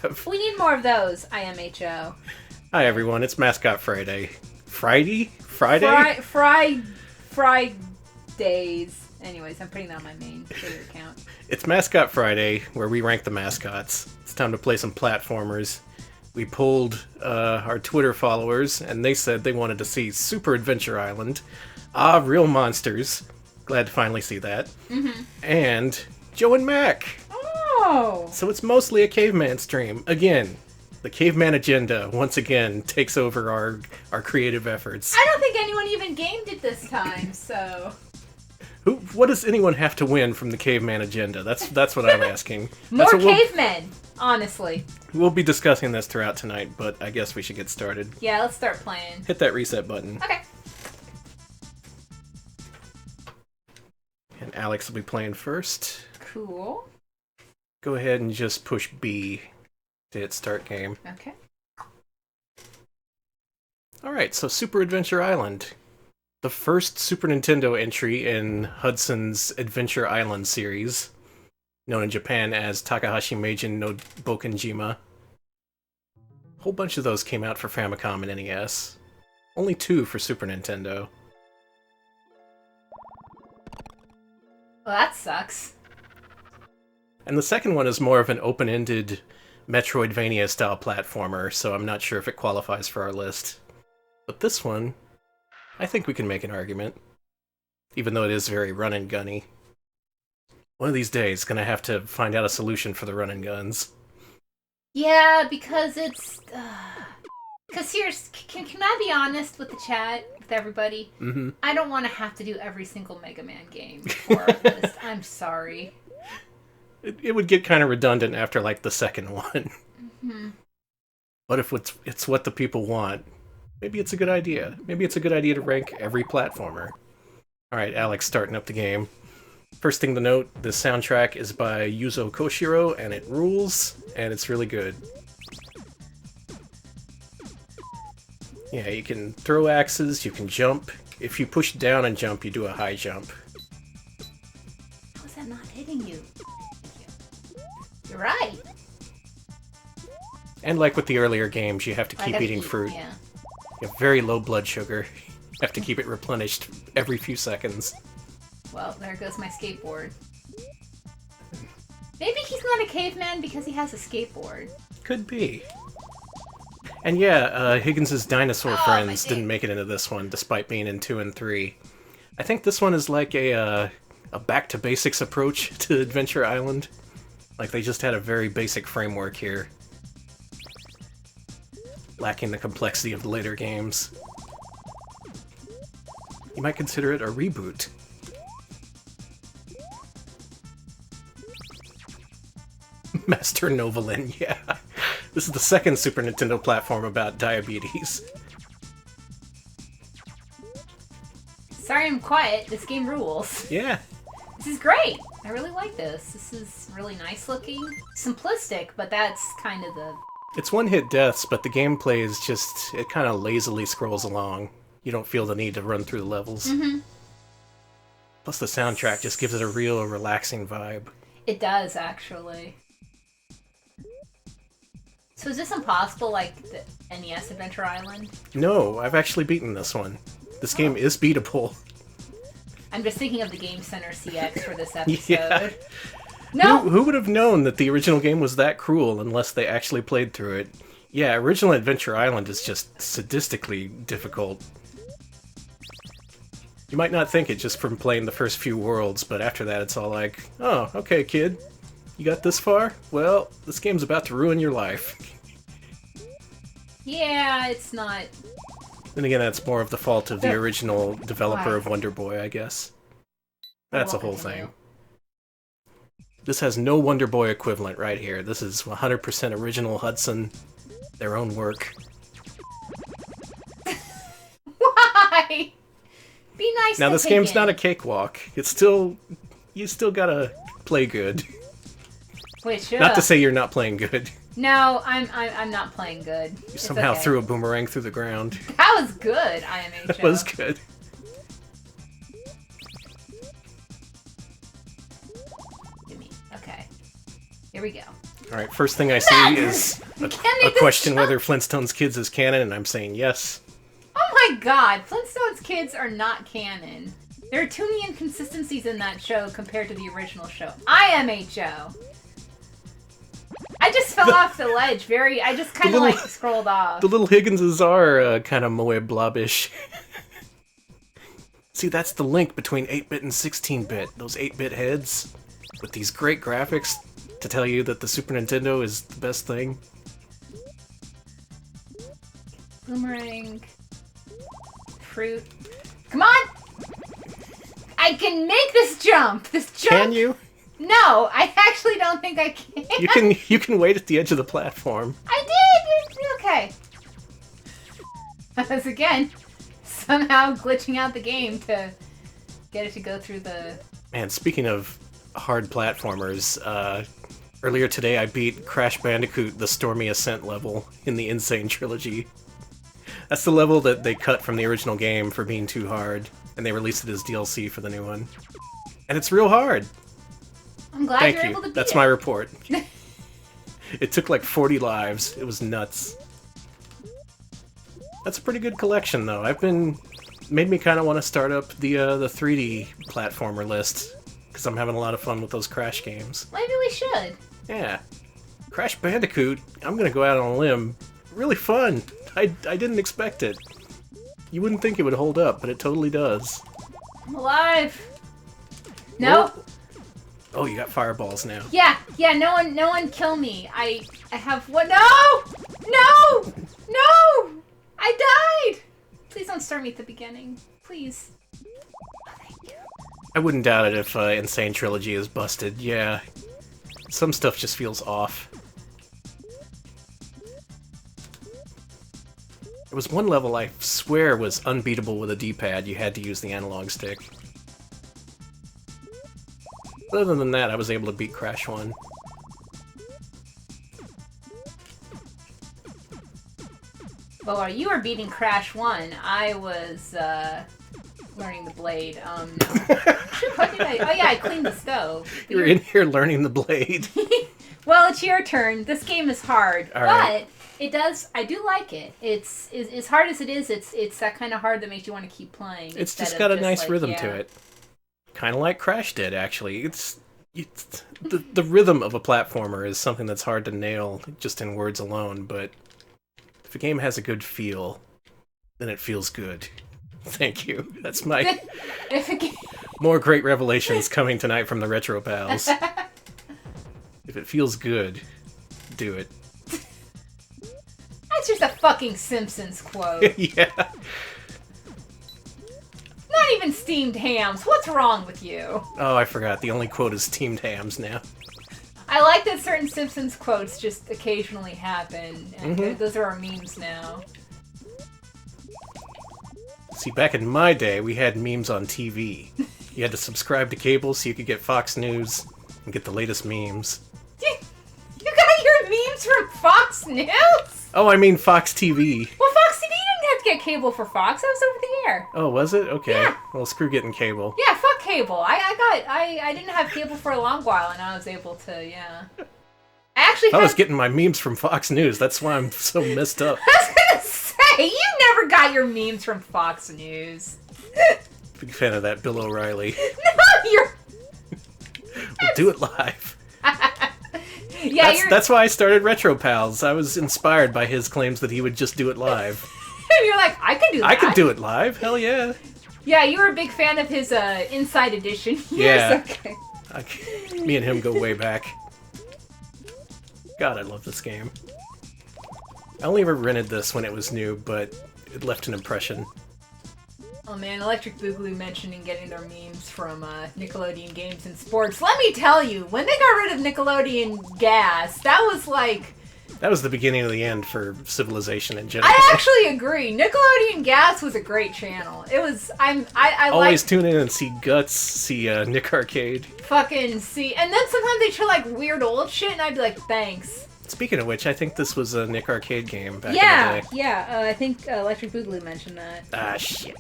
have. We need more of those, IMHO. Hi everyone, it's Mascot Friday. Friday? Fridays. Anyways, I'm putting that on my main Twitter account. It's Mascot Friday, where we rank the mascots. It's time to play some platformers. We polled our Twitter followers, and they said they wanted to see Super Adventure Island, Aaahh! Real Monsters. Glad to finally see that. Mm-hmm. And Joe and Mac. Oh! So it's mostly a caveman stream. Again, the caveman agenda, once again, takes over our creative efforts. I don't think anyone even gamed it this time, so... What does anyone have to win from the caveman agenda? That's what I'm asking. More cavemen, honestly. We'll be discussing this throughout tonight, but I guess we should get started. Yeah, let's start playing. Hit that reset button. Okay. And Alex will be playing first. Cool. Go ahead and just push B to hit start game. Okay. Alright, so Super Adventure Island. The first Super Nintendo entry in Hudson's Adventure Island series, known in Japan as Takahashi Meijin no Bokenjima. A whole bunch of those came out for Famicom and NES. Only 2 for Super Nintendo. Well, that sucks. And the second one is more of an open-ended Metroidvania-style platformer, so I'm not sure if it qualifies for our list. But this one, I think we can make an argument. Even though it is very run-and-gunny. One of these days, gonna have to find out a solution for the run-and-guns. Yeah, because it's... Because here's... Can I be honest with the chat? With everybody? Mm-hmm. I don't want to have to do every single Mega Man game for our list. I'm sorry. It would get kind of redundant after, like, the second one. Mm-hmm. But if it's what the people want, maybe it's a good idea. Maybe it's a good idea to rank every platformer. Alright, Alex starting up the game. First thing to note, this soundtrack is by Yuzo Koshiro, and it rules, and it's really good. Yeah, you can throw axes, you can jump. If you push down and jump, you do a high jump. How is that not hitting you? You're right. And like with the earlier games, you have to keep eating fruit. Yeah. You have very low blood sugar. You have to keep it replenished every few seconds. Well, there goes my skateboard. Maybe he's not a caveman because he has a skateboard. Could be. And yeah, Higgins' dinosaur friends didn't make it into this one, despite being in 2 and 3. I think this one is like a back-to-basics approach to Adventure Island. Like, they just had a very basic framework here. Lacking the complexity of the later games. You might consider it a reboot. Master Novolin, yeah. This is the second Super Nintendo platform about diabetes. Sorry I'm quiet. This game rules. Yeah. This is great. I really like this. This is really nice looking. Simplistic, but that's kind of the... It's one-hit deaths, but the gameplay is just... It kind of lazily scrolls along. You don't feel the need to run through the levels. Mm-hmm. Plus the soundtrack just gives it a real relaxing vibe. It does, actually. So is this impossible, like the NES Adventure Island? No, I've actually beaten this one. This game is beatable. I'm just thinking of the Game Center CX for this episode. Yeah. No! Who would have known that the original game was that cruel unless they actually played through it? Yeah, original Adventure Island is just sadistically difficult. You might not think it just from playing the first few worlds, but after that it's all like, oh, okay, kid. You got this far? Well, this game's about to ruin your life. Yeah, it's not... Then again, that's more of the fault of the original developer of Wonder Boy, I guess. That's a whole thing. This has no Wonder Boy equivalent right here. This is 100% original Hudson, their own work. Why? Be nice Now, to this game's Higgins. not a cakewalk. It's still... You still gotta play good. Which, Not to say you're not playing good. No, I'm not playing good. You somehow threw a boomerang through the ground. That was good, IMHO. That was good. Give me. Okay. Here we go. Alright, first thing I see is a this question jump. whether Flintstones Kids is canon, and I'm saying yes. Oh my god, Flintstones Kids are not canon. There are too many inconsistencies in that show compared to the original show. IMHO. I just fell off the ledge. I just kind of like scrolled off. The little Higginses are kind of moe blobish. See, that's the link between 8-bit and 16-bit. Those 8-bit heads with these great graphics to tell you that the Super Nintendo is the best thing. Boomerang. Fruit. Come on! I can make this jump! This jump! Can you? No, I actually don't think I can. You can wait at the edge of the platform. I did! Okay. I was, again, somehow glitching out the game to get it to go through the... Man, speaking of hard platformers, earlier today I beat Crash Bandicoot, the Stormy Ascent level in the Insane Trilogy. That's the level that they cut from the original game for being too hard, and they released it as DLC for the new one. And it's real hard. I'm glad Thank you're you. able to beat That's it. my report. It took like 40 lives. It was nuts. That's a pretty good collection, though. Made me kind of want to start up the 3D platformer list, because I'm having a lot of fun with those Crash games. Maybe we should. Yeah. Crash Bandicoot, I'm gonna go out on a limb. Really fun. I didn't expect it. You wouldn't think it would hold up, but it totally does. I'm alive. No. Whoa. Oh, you got fireballs now. Yeah. No one kill me. I have what? No. I died. Please don't start me at the beginning. Please. Oh, thank you. I wouldn't doubt it if Insane Trilogy is busted. Yeah. Some stuff just feels off. There was one level I swear was unbeatable with a D-pad. You had to use the analog stick. Other than that, I was able to beat Crash 1. Well, while you were beating Crash 1, I was learning the blade. No. What did I... Oh yeah, I cleaned the stove. You're in here learning the blade. Well, it's your turn. This game is hard, All right. but it does. I do like it. It's as hard as it is. It's that kind of hard that makes you want to keep playing. It's instead just of got a nice like, rhythm yeah. to it. Kind of like Crash did, actually. It's the rhythm of a platformer is something that's hard to nail just in words alone, but if a game has a good feel, then it feels good. Thank you. That's my... More great revelations coming tonight from the Retro Pals. If it feels good, do it. That's just a fucking Simpsons quote. Yeah. Not even steamed hams. What's wrong with you? Oh, I forgot. The only quote is steamed hams now. I like that certain Simpsons quotes just occasionally happen, and those are our memes now. See, back in my day, we had memes on TV. You had to subscribe to cable so you could get Fox News and get the latest memes. You got your memes from Fox News? Oh, I mean Fox TV. Well, Fox TV didn't have to get cable for Fox. That was over the air. Oh, was it? Okay. Yeah. Well, screw getting cable. Yeah, fuck cable. I didn't have cable for a long while, and I was able to, yeah. I was getting my memes from Fox News. That's why I'm so messed up. I was gonna say, you never got your memes from Fox News. Big fan of that Bill O'Reilly. No, you're... We'll do it live. Yeah, that's why I started Retro Pals. I was inspired by his claims that he would just do it live. You're like, I can do that. I can do it live. Hell yeah. Yeah, you were a big fan of his Inside Edition. Yeah. Okay. Me and him go way back. God, I love this game. I only ever rented this when it was new, but it left an impression. Oh man, Electric Boogaloo mentioning getting their memes from Nickelodeon Games and Sports. Let me tell you, when they got rid of Nickelodeon Gas, that was like... That was the beginning of the end for Civilization in general. I actually agree. Nickelodeon Gas was a great channel. It was... I always tune in and see Guts, see Nick Arcade. Fucking see... And then sometimes they show like weird old shit and I'd be like, thanks. Speaking of which, I think this was a Nick Arcade game back in the day. Yeah, I think Electric Boogaloo mentioned that. Ah, shit.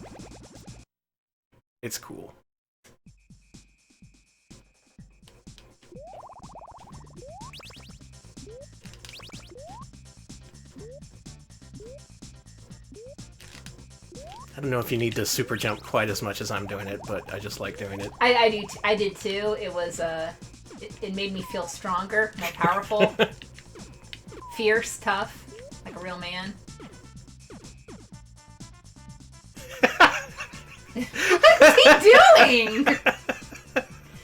It's cool. I don't know if you need to super jump quite as much as I'm doing it, but I just like doing it. I did too. It was it made me feel stronger, more powerful, fierce, tough, like a real man. What is he doing?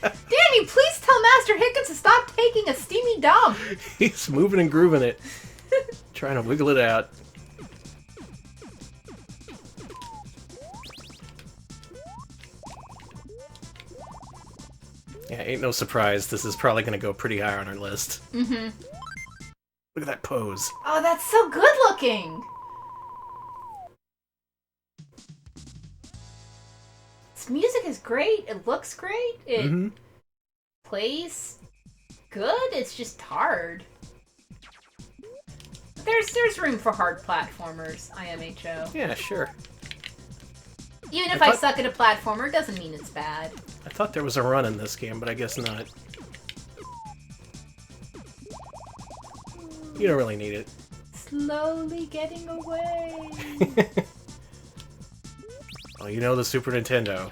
Danny, please tell Master Hickens to stop taking a steamy dump. He's moving and grooving it. Trying to wiggle it out. Yeah, ain't no surprise. This is probably going to go pretty high on our list. Mm-hmm. Look at that pose. Oh, that's so good looking. This music is great. It looks great. It plays good. It's just hard. But there's room for hard platformers, IMHO. Yeah, sure. Even if I suck at a platformer, it doesn't mean it's bad. I thought there was a run in this game, but I guess not. You don't really need it. Slowly getting away. Well, you know the Super Nintendo.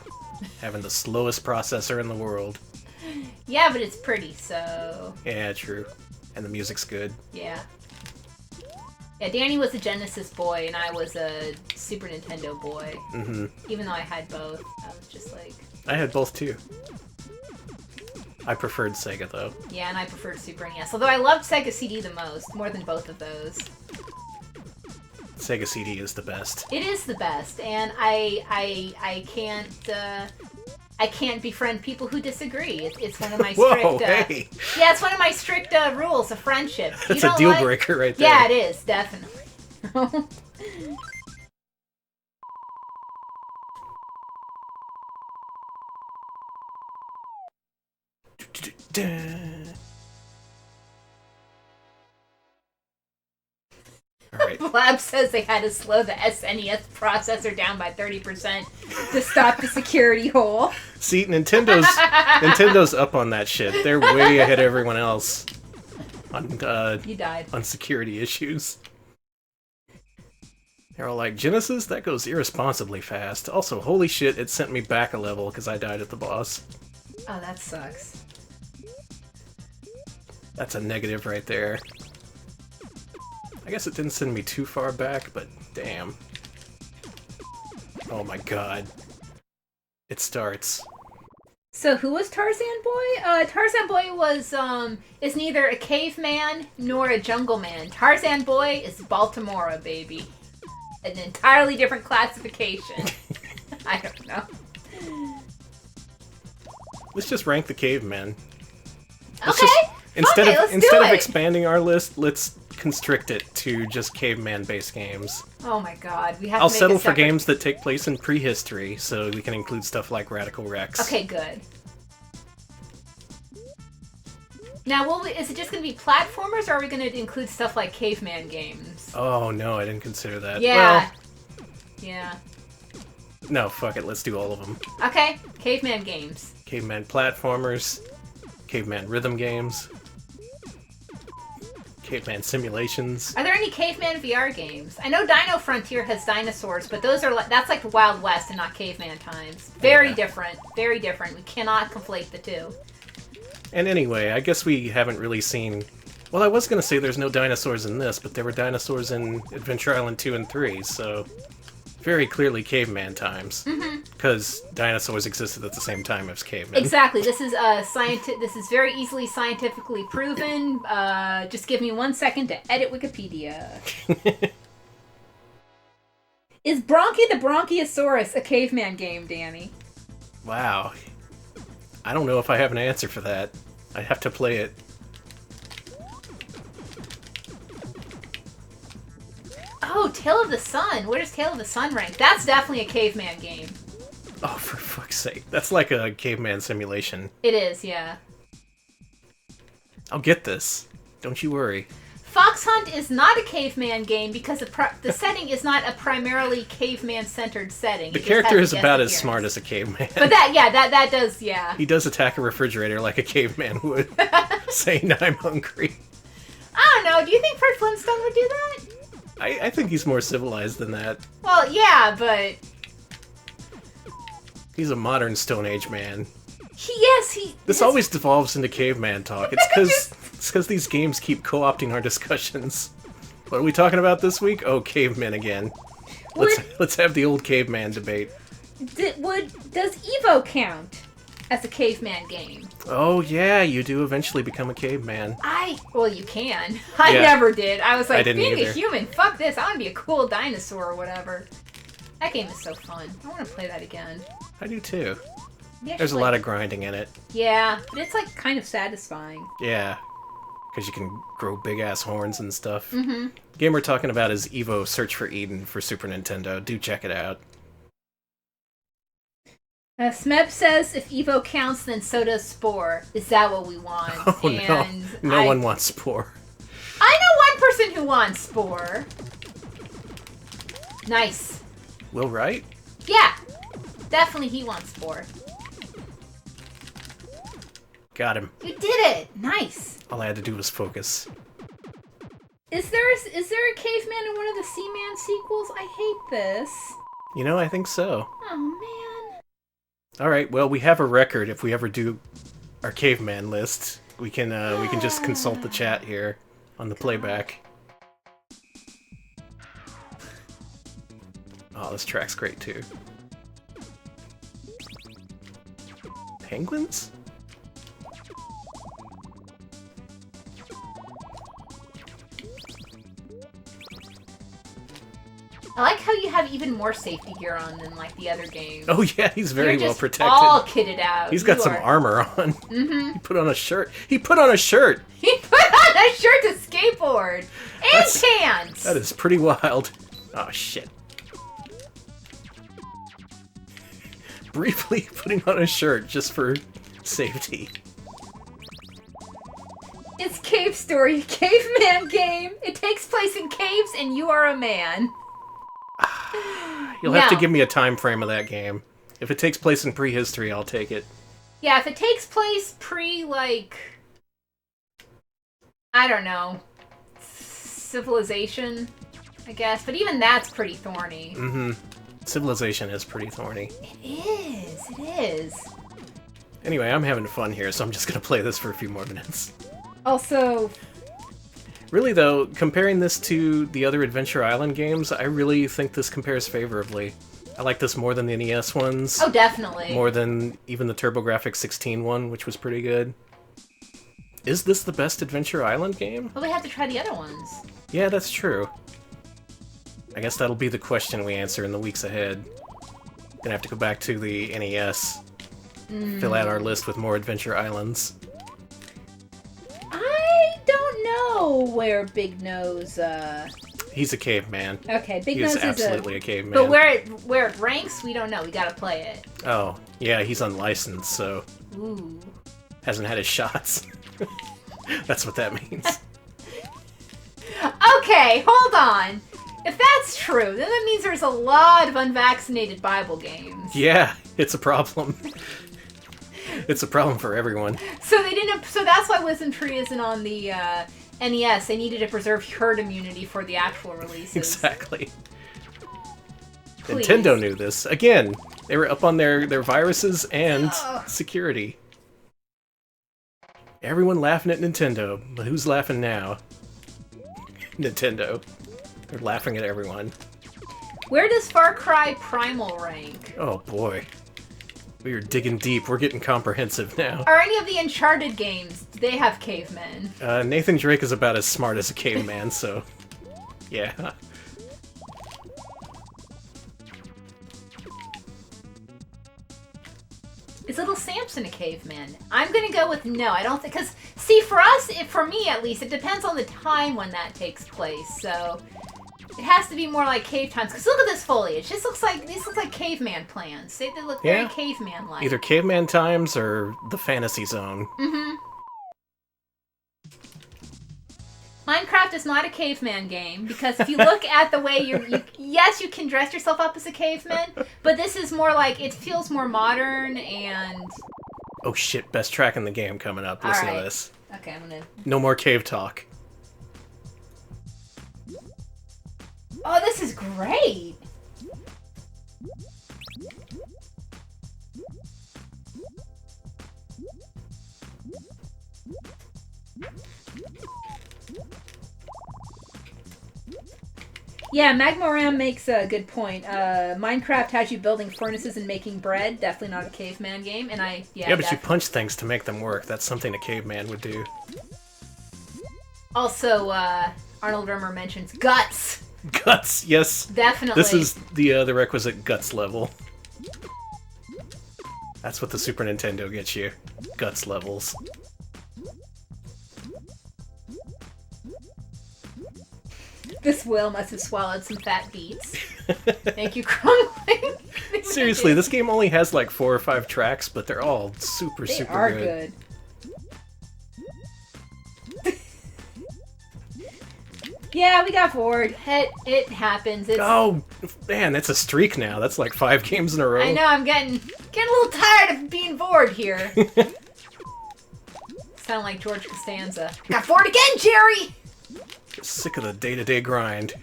Having the slowest processor in the world. Yeah, but it's pretty, so... Yeah, true. And the music's good. Yeah. Yeah, Danny was a Genesis boy, and I was a Super Nintendo boy. Mm-hmm. Even though I had both, I was just like... I had both, too. I preferred Sega, though. Yeah, and I preferred Super NES. Although I loved Sega CD the most, more than both of those. Sega CD is the best. It is the best, and I can't befriend people who disagree. It's one of my strict... Whoa, hey! Yeah, it's one of my strict rules of friendship. That's a deal breaker right there. Yeah, it is, definitely. Alright. Blab says they had to slow the SNES processor down by 30% to stop the security hole. See, Nintendo's up on that shit. They're way ahead of everyone else on You died. on security issues. They're all like, Genesis? That goes irresponsibly fast. Also, holy shit, it sent me back a level because I died at the boss. Oh, that sucks. That's a negative right there. I guess it didn't send me too far back, but damn. Oh my god. It starts. So who was Tarzan Boy? Tarzan Boy was, is neither a caveman nor a jungle man. Tarzan Boy is Baltimora, baby. An entirely different classification. I don't know. Let's just rank the cavemen. Okay! Instead let's of expanding our list, let's constrict it to just caveman-based games. Oh my god, we have I'll to make settle a for separate... games that take place in prehistory, so we can include stuff like Radical Rex. Okay, good. Now, is it just going to be platformers, or are we going to include stuff like caveman games? Oh no, I didn't consider that. Yeah. Well, yeah. no, fuck it, let's do all of them. Okay, caveman games. Caveman platformers, caveman rhythm games, caveman simulations. Are there any caveman VR games? I know Dino Frontier has dinosaurs, but that's like the Wild West and not caveman times. Very different. Very different. We cannot conflate the two. And anyway, I guess we haven't really seen... Well, I was going to say there's no dinosaurs in this, but there were dinosaurs in Adventure Island 2 and 3, so... Very clearly caveman times. Because dinosaurs existed at the same time as cavemen. Exactly. This is this is very easily scientifically proven. Just give me 1 second to edit Wikipedia. Is Bronchi the Bronchiosaurus a caveman game, Danny? Wow. I don't know if I have an answer for that. I have to play it. Oh, Tale of the Sun. Where does Tale of the Sun rank? That's definitely a caveman game. Oh, for fuck's sake. That's like a caveman simulation. It is, yeah. I'll get this. Don't you worry. Fox Hunt is not a caveman game because the setting is not a primarily caveman-centered setting. The character is about as smart as a caveman. But that does, yeah. He does attack a refrigerator like a caveman would, saying, I'm hungry. I don't know. Do you think Fred Flintstone would do that? I think he's more civilized than that. Well, yeah, but He's a modern Stone Age man. This always devolves into caveman talk. It's because these games keep co-opting our discussions. What are we talking about this week? Oh, cavemen again. Let's have the old caveman debate. Does Evo count as a caveman game? Oh yeah, you do eventually become a caveman. Well, you can. I never did. I was like, being a human, fuck this. I want to be a cool dinosaur or whatever. That game is so fun. I want to play that again. I do too. There's a lot of grinding in it. Yeah, but it's like kind of satisfying. Yeah, because you can grow big ass horns and stuff. Mm-hmm. The game we're talking about is Evo Search for Eden for Super Nintendo. Do check it out. Smeb says if Evo counts, then so does Spore. Is that what we want? Oh, and no one wants Spore. I know one person who wants Spore. Nice. Will Wright? Yeah. Definitely he wants Spore. Got him. You did it. Nice. All I had to do was focus. Is there a caveman in one of the Seaman sequels? I hate this. You know, I think so. Oh, man. Alright, well, we have a record. If we ever do our caveman list, we can just consult the chat here on the playback. Oh, this track's great, too. Penguins? I like how you have even more safety gear on than like the other games. Oh yeah, he's very well protected. All kitted out. He's got some armor on. Mm-hmm. He put on a shirt. He put on a shirt to skateboard and pants. That is pretty wild. Oh shit. Briefly putting on a shirt just for safety. It's Cave Story, caveman game. It takes place in caves and you are a man. You'll have to give me a time frame of that game. If it takes place in prehistory, I'll take it. Yeah, if it takes place like, I don't know, civilization, I guess. But even that's pretty thorny. Mm-hmm. Civilization is pretty thorny. It is. Anyway, I'm having fun here, so I'm just gonna play this for a few more minutes. Also... Really, though, comparing this to the other Adventure Island games, I really think this compares favorably. I like this more than the NES ones. Oh, definitely. More than even the TurboGrafx 16 one, which was pretty good. Is this the best Adventure Island game? Well, we have to try the other ones. Yeah, that's true. I guess that'll be the question we answer in the weeks ahead. Gonna have to go back to the NES. Fill out our list with more Adventure Islands. Where Big Nose, He's a caveman. Okay, Big Nose is absolutely a caveman. But where it ranks, we don't know. We gotta play it. Oh, yeah, he's unlicensed, so... Ooh. Hasn't had his shots. That's what that means. Okay, hold on. If that's true, then that means there's a lot of unvaccinated Bible games. Yeah, it's a problem. It's a problem for everyone. So that's why Wisdom Tree isn't on the NES. They needed to preserve herd immunity for the actual releases. Exactly. Please. Nintendo knew this. Again, they were up on their viruses and security. Everyone laughing at Nintendo, but who's laughing now? Nintendo. They're laughing at everyone. Where does Far Cry Primal rank? Oh boy. We are digging deep. We're getting comprehensive now. Are any of the Uncharted games, do they have cavemen? Nathan Drake is about as smart as a caveman, so... yeah. Is Little Samson a caveman? I'm gonna go with no. I don't think... Because, see, for us, for me at least, it depends on the time when that takes place, so... It has to be more like cave times. Because look at this foliage. These look like caveman plants. They look very caveman-like. Either caveman times or the fantasy zone. Mm-hmm. Minecraft is not a caveman game, because if you look at the way yes, you can dress yourself up as a caveman, but this is more like, it feels more modern and... Oh shit, best track in the game coming up. Listen to this. Okay, I'm gonna... No more cave talk. Oh, this is great! Yeah, Magmoram makes a good point. Minecraft has you building furnaces and making bread. Definitely not a caveman game. And Yeah, but you punch things to make them work. That's something a caveman would do. Also, Arnold Rimmer mentions guts. Guts, yes. Definitely. This is the requisite guts level. That's what the Super Nintendo gets you. Guts levels. This whale must have swallowed some fat beets. Thank you, Crumbling. Seriously, this game only has like 4 or 5 tracks, but they're all super good. They are good. Yeah, we got bored. It happens. Oh, man, that's a streak now. That's like 5 games in a row. I know, I'm getting a little tired of being bored here. Sound like George Costanza. Got bored again, Jerry! Sick of the day-to-day grind.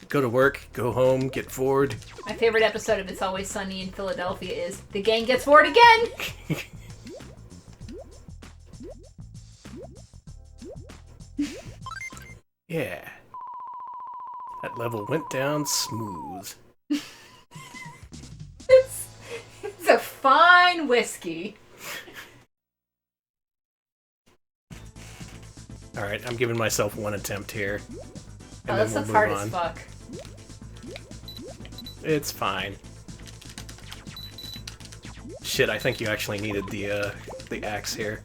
Go to work, go home, get bored. My favorite episode of It's Always Sunny in Philadelphia is The Gang Gets Bored Again! Yeah. That level went down smooth. It's a fine whiskey. Alright, I'm giving myself 1 attempt here. And This looks hard as fuck. It's fine. Shit, I think you actually needed the axe here.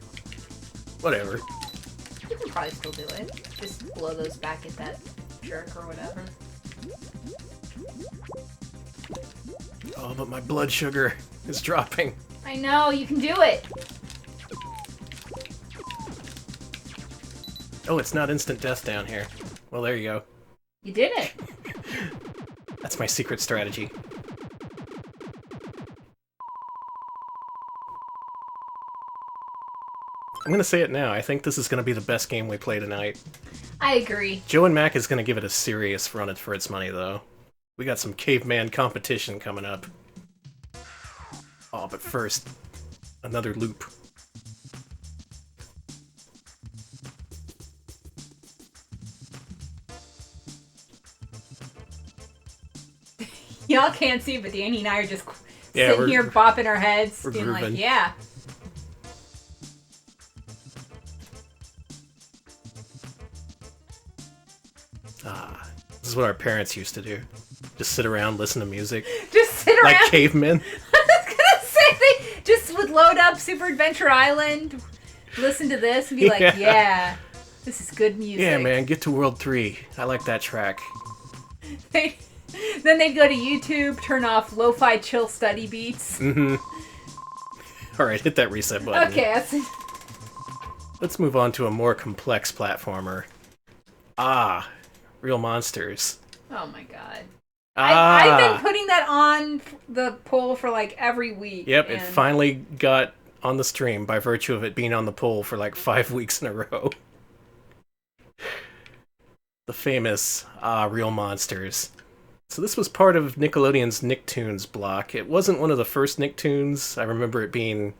Whatever. You can probably still do it. Just blow those back at that jerk or whatever. Oh, but my blood sugar is dropping. I know, you can do it! Oh, it's not instant death down here. Well, there you go. You did it! That's my secret strategy. I'm gonna say it now. I think this is gonna be the best game we play tonight. I agree. Joe and Mac is gonna give it a serious run for its money, though. We got some caveman competition coming up. Oh, but first, another loop. Y'all can't see, but Danny and I are just Yeah, sitting here bopping our heads, we're being grooving. like, yeah. Ah, this is what our parents used to do. Just sit around, listen to music. Just sit around. Like cavemen. I was gonna say, they just would load up Super Adventure Island, listen to this, and be like, yeah, this is good music. Yeah, man, get to World 3. I like that track. Then they'd go to YouTube, turn off lo-fi chill study beats. Mm-hmm. Alright, hit that reset button. Okay, that's it. Let's move on to a more complex platformer. Ah, Real Monsters. Oh my god. Ah. I've been putting that on the poll for like every week. Yep, it finally got on the stream by virtue of it being on the poll for like 5 weeks in a row. The famous Real Monsters. So this was part of Nickelodeon's Nicktoons block. It wasn't one of the first Nicktoons. I remember it being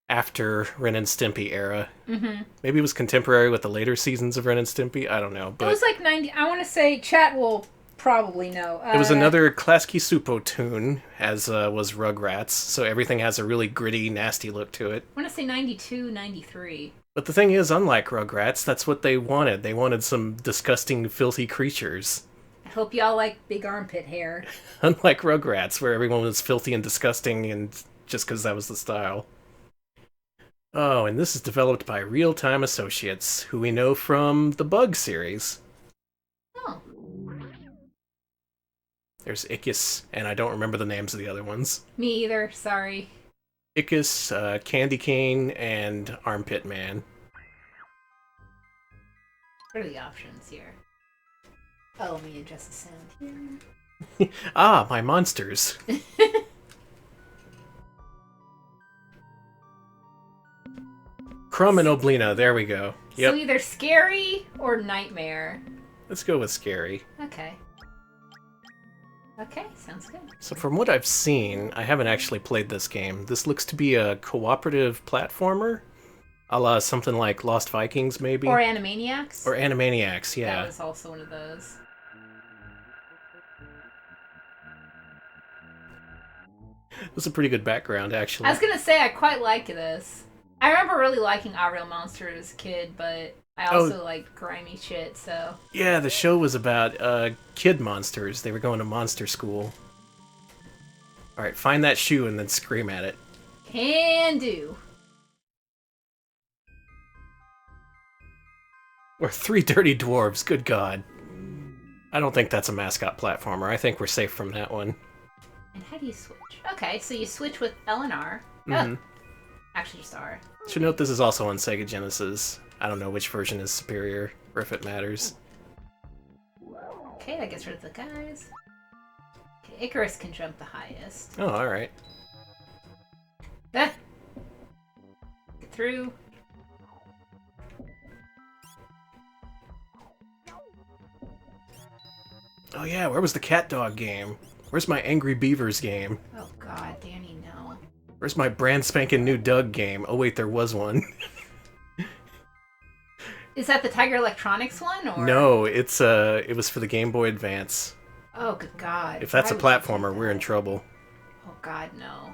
after Ren and Stimpy era. Mm-hmm. Maybe it was contemporary with the later seasons of Ren and Stimpy. I don't know. But it was like 90. I want to say chat will probably know. It was another Klasky Supo tune, as was Rugrats. So everything has a really gritty, nasty look to it. I want to say 92, 93. But the thing is, unlike Rugrats, that's what they wanted. They wanted some disgusting, filthy creatures. I hope y'all like big armpit hair. Unlike Rugrats, where everyone was filthy and disgusting and just because that was the style. Oh, and this is developed by Real Time Associates, who we know from the Bug series. Oh. There's Ickis, and I don't remember the names of the other ones. Me either, sorry. Ickis, Candy Cane, and Armpit Man. What are the options here? Oh, let me adjust the sound here. Ah, my monsters. Crumb and Oblina, there we go. Yep. So either scary or nightmare. Let's go with scary. Okay. Okay, sounds good. So from what I've seen, I haven't actually played this game. This looks to be a cooperative platformer, a la something like Lost Vikings, maybe? Or Animaniacs. Or Animaniacs, yeah. That was also one of those. It was a pretty good background, actually. I was gonna say I quite like this. I remember really liking Aaahh Monster as a kid, but I also like grimy shit, so... Yeah, the show was about kid monsters. They were going to monster school. Alright, find that shoe and then scream at it. Can do. Or 3 dirty dwarves, good god. I don't think that's a mascot platformer. I think we're safe from that one. And how do you switch? Okay, so you switch with L and R. Mm-hmm. Oh, actually just R. Should note this is also on Sega Genesis. I don't know which version is superior, or if it matters. Okay, that gets rid of the guys. Okay, Icarus can jump the highest. Oh, alright. Ah! Get through. Oh yeah, where was the cat dog game? Where's my Angry Beavers game? Oh god, Danny, no. Where's my brand spanking new Doug game? Oh wait, there was one. Is that the Tiger Electronics one, or...? No, it was for the Game Boy Advance. Oh, good god. If that's a Why would you do platformer, we're in that? trouble. Oh god, no.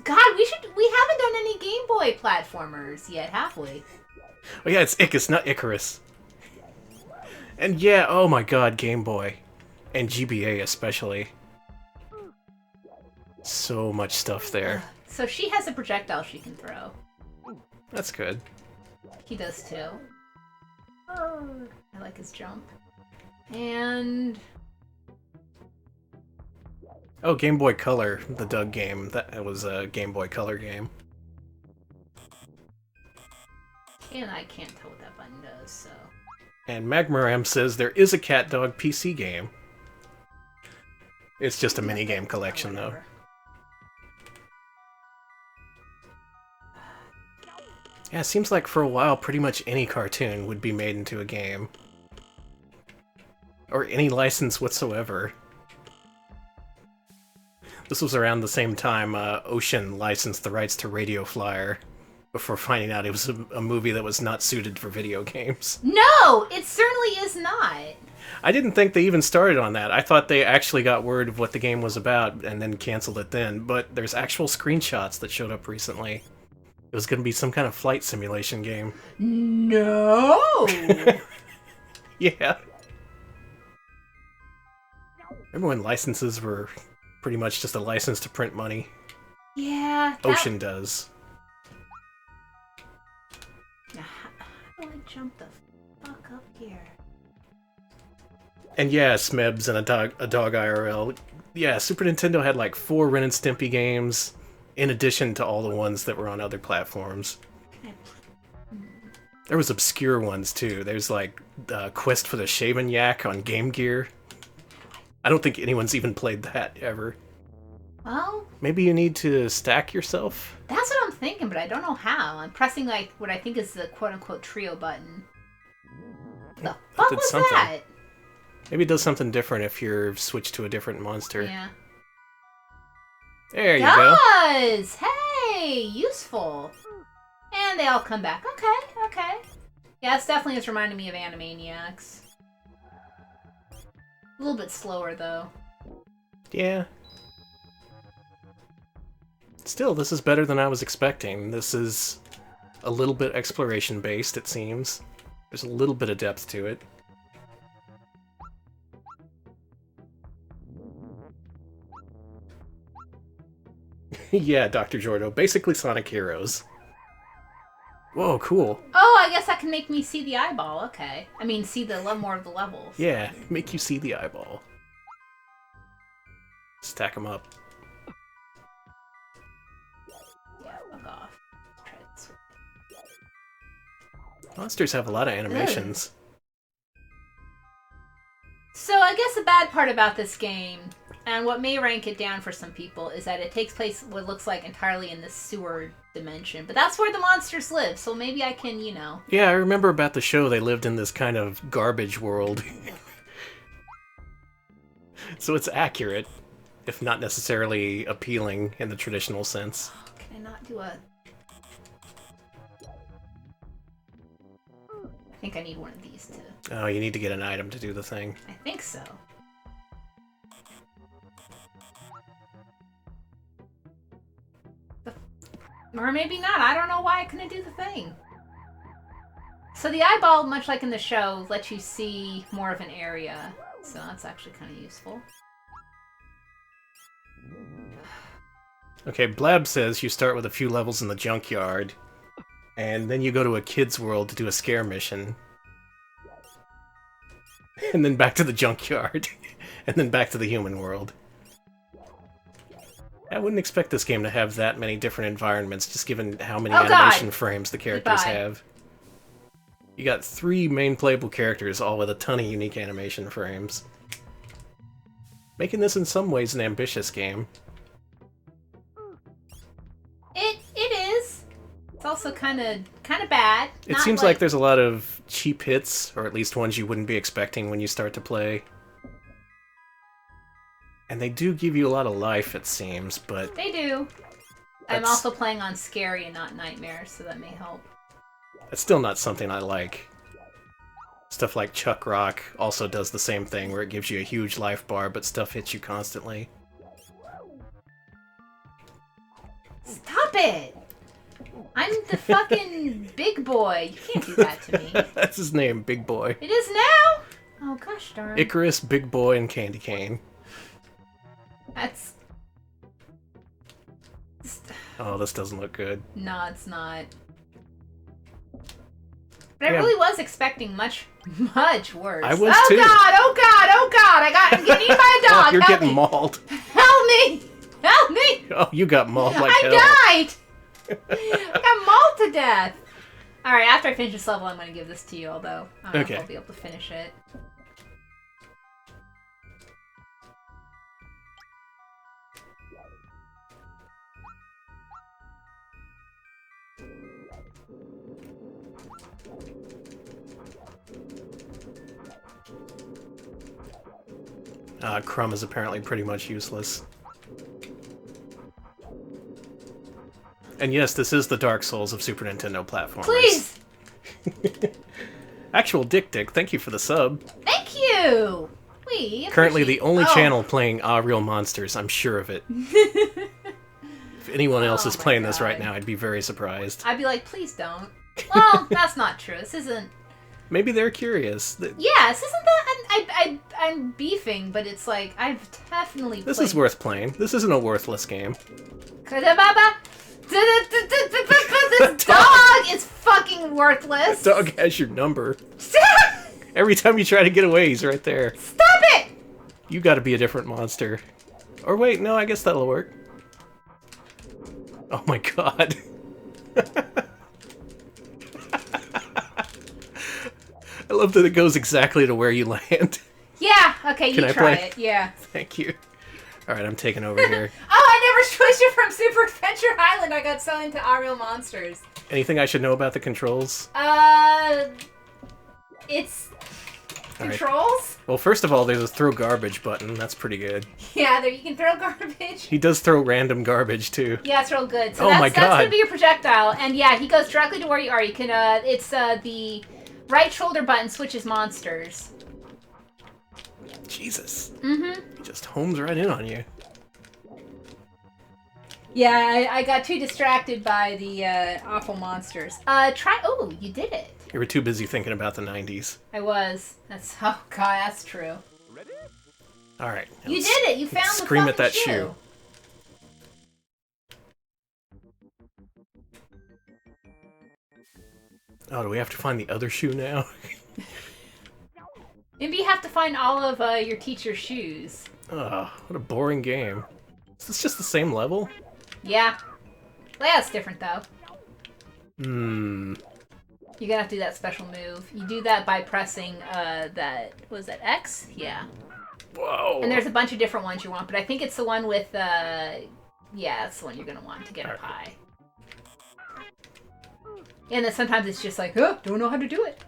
God, we haven't done any Game Boy platformers yet, have we? Oh yeah, it's Icarus, not Icarus. And yeah, oh my god, Game Boy. And GBA especially. So much stuff there. So she has a projectile she can throw. That's good. He does too. Oh, I like his jump. And... Oh, Game Boy Color, the Doug game. That was a Game Boy Color game. And I can't tell what that button does, so... And Magmaram says there is a Cat Dog PC game. It's just a minigame collection, though. Whatever. Yeah, it seems like for a while pretty much any cartoon would be made into a game. Or any license whatsoever. This was around the same time Ocean licensed the rights to Radio Flyer, before finding out it was a movie that was not suited for video games. No! It certainly is not! I didn't think they even started on that. I thought they actually got word of what the game was about and then canceled it then, but there's actual screenshots that showed up recently. It was going to be some kind of flight simulation game. No! Yeah. Remember when licenses were pretty much just a license to print money? Yeah. Ocean does. Now, how do I jump the fuck up here? And yeah, Smebs and a dog IRL. Yeah, Super Nintendo had like 4 Ren and Stimpy games, in addition to all the ones that were on other platforms. There was obscure ones too. There's like Quest for the Shaven Yak on Game Gear. I don't think anyone's even played that ever. Well, Maybe you need to stack yourself? that's what I'm thinking, but I don't know how. I'm pressing like what I think is the quote-unquote trio button. The fuck did was something. that? Maybe it does something different if you're switched to a different monster. Yeah. There you go. Does! Hey! Useful. And they all come back. Okay, okay. Yeah, this definitely is reminding me of Animaniacs. A little bit slower, though. Yeah. Still, this is better than I was expecting. This is a little bit exploration-based, it seems. There's a little bit of depth to it. Yeah, Dr. Jordo. Basically Sonic Heroes. Whoa, cool. Oh, I guess that can make me see the eyeball. Okay. I mean, see the more of the levels. Yeah, make you see the eyeball. Stack them up. Yeah, fuck off. Try this one. Monsters have a lot of animations. So I guess the bad part about this game, and what may rank it down for some people, is that it takes place what looks like entirely in the sewer dimension. But that's where the monsters live, so maybe I can, you know... Yeah, I remember about the show they lived in this kind of garbage world. So it's accurate, if not necessarily appealing in the traditional sense. Can I not do a... I think I need one of these to... Oh, you need to get an item to do the thing. I think so. Or maybe not. I don't know why I couldn't do the thing. So the eyeball, much like in the show, lets you see more of an area. So that's actually kind of useful. Okay, Blab says you start with a few levels in the junkyard, and then you go to a kid's world to do a scare mission. And then back to the junkyard. And then back to the human world. I wouldn't expect this game to have that many different environments, just given how many animation frames the characters have. You got 3 main playable characters, all with a ton of unique animation frames. Making this in some ways an ambitious game. It is. It's also kind of bad. It seems like there's a lot of cheap hits, or at least ones you wouldn't be expecting when you start to play. And they do give you a lot of life, it seems, but... They do. I'm also playing on Scary and not Nightmare, so that may help. That's still not something I like. Stuff like Chuck Rock also does the same thing, where it gives you a huge life bar, but stuff hits you constantly. Stop it! I'm the fucking big boy. You can't do that to me. That's his name, Big Boy. It is now? Oh, gosh darn. Icarus, Big Boy, and Candy Cane. That's... Oh, this doesn't look good. No, it's not. But I really was expecting much worse. I was too. Oh god! I'm getting eaten by a dog! Oh, you're getting mauled. Help me! Help me! Oh, you got mauled like hell. I died! I got mauled to death! Alright, after I finish this level, I'm going to give this to you, although I don't know if I'll be able to finish it. Crumb is apparently pretty much useless. And yes, this is the Dark Souls of Super Nintendo platformers. Please! Actual Dick, thank you for the sub. Thank you! Currently the only channel playing Real Monsters, I'm sure of it. If anyone else is playing this right now, I'd be very surprised. I'd be like, please don't. Well, that's not true. This isn't... Maybe they're curious. Yeah, this isn't that... I'm beefing, but it's like, I've definitely played... This is worth playing. This isn't a worthless game. This dog is fucking worthless! The dog has your number. Every time you try to get away, he's right there. Stop it! You gotta be a different monster. Or wait, no, I guess that'll work. Oh my god. I love that it goes exactly to where you land. Yeah, okay, you try play? it, yeah. Thank you. Alright, I'm taking over here. Oh, I never switched it from Super Adventure Island. I got so into Real Monsters. Anything I should know about the controls? It's... All controls? Right. Well, first of all, there's a throw garbage button. That's pretty good. Yeah, there you can throw garbage. He does throw random garbage, too. Yeah, it's real good. So oh my god. That's going to be your projectile. And yeah, he goes directly to where you are. You can, it's, the right shoulder button switches monsters. Jesus. Mm-hmm. He just homes right in on you. Yeah, I got too distracted by the, awful monsters. Oh, you did it. You were too busy thinking about the 90s. I was. Oh god, that's true. Ready? Alright. You did it! You found the scream at that shoe. Oh, do we have to find the other shoe now? Maybe you have to find all of your teacher's shoes. Oh, what a boring game. Is this just the same level? Yeah. Layout's different, though. Hmm. You're gonna have to do that special move. You do that by pressing, that... Was that X? Yeah. Whoa! And there's a bunch of different ones you want, but I think it's the one with, yeah, it's the one you're gonna want to get up high. And then sometimes it's just like, oh, don't know how to do it.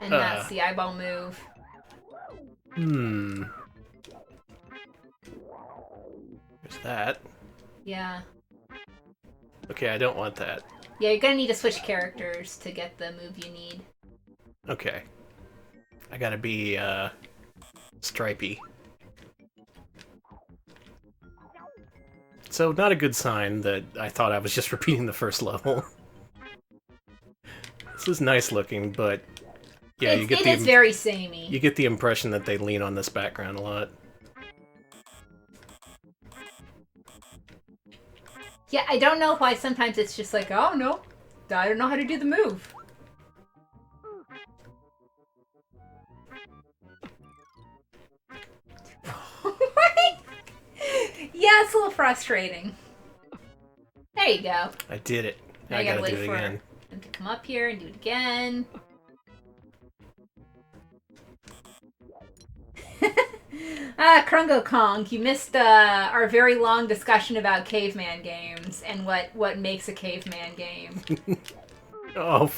And that's the eyeball move. Hmm. There's that. Yeah. Okay, I don't want that. Yeah, you're gonna need to switch characters to get the move you need. Okay. I gotta be, Stripey. So, not a good sign that I thought I was just repeating the first level. This is nice looking, but yeah, It is very samey. You get the impression that they lean on this background a lot. Yeah, I don't know why sometimes it's just like, oh no, I don't know how to do the move. Yeah, it's a little frustrating. There you go. I did it. Now Now I you gotta gotta do wait it for again. them to come up here and do it again. Krungo Kong, you missed our very long discussion about caveman games and what makes a caveman game. Oh,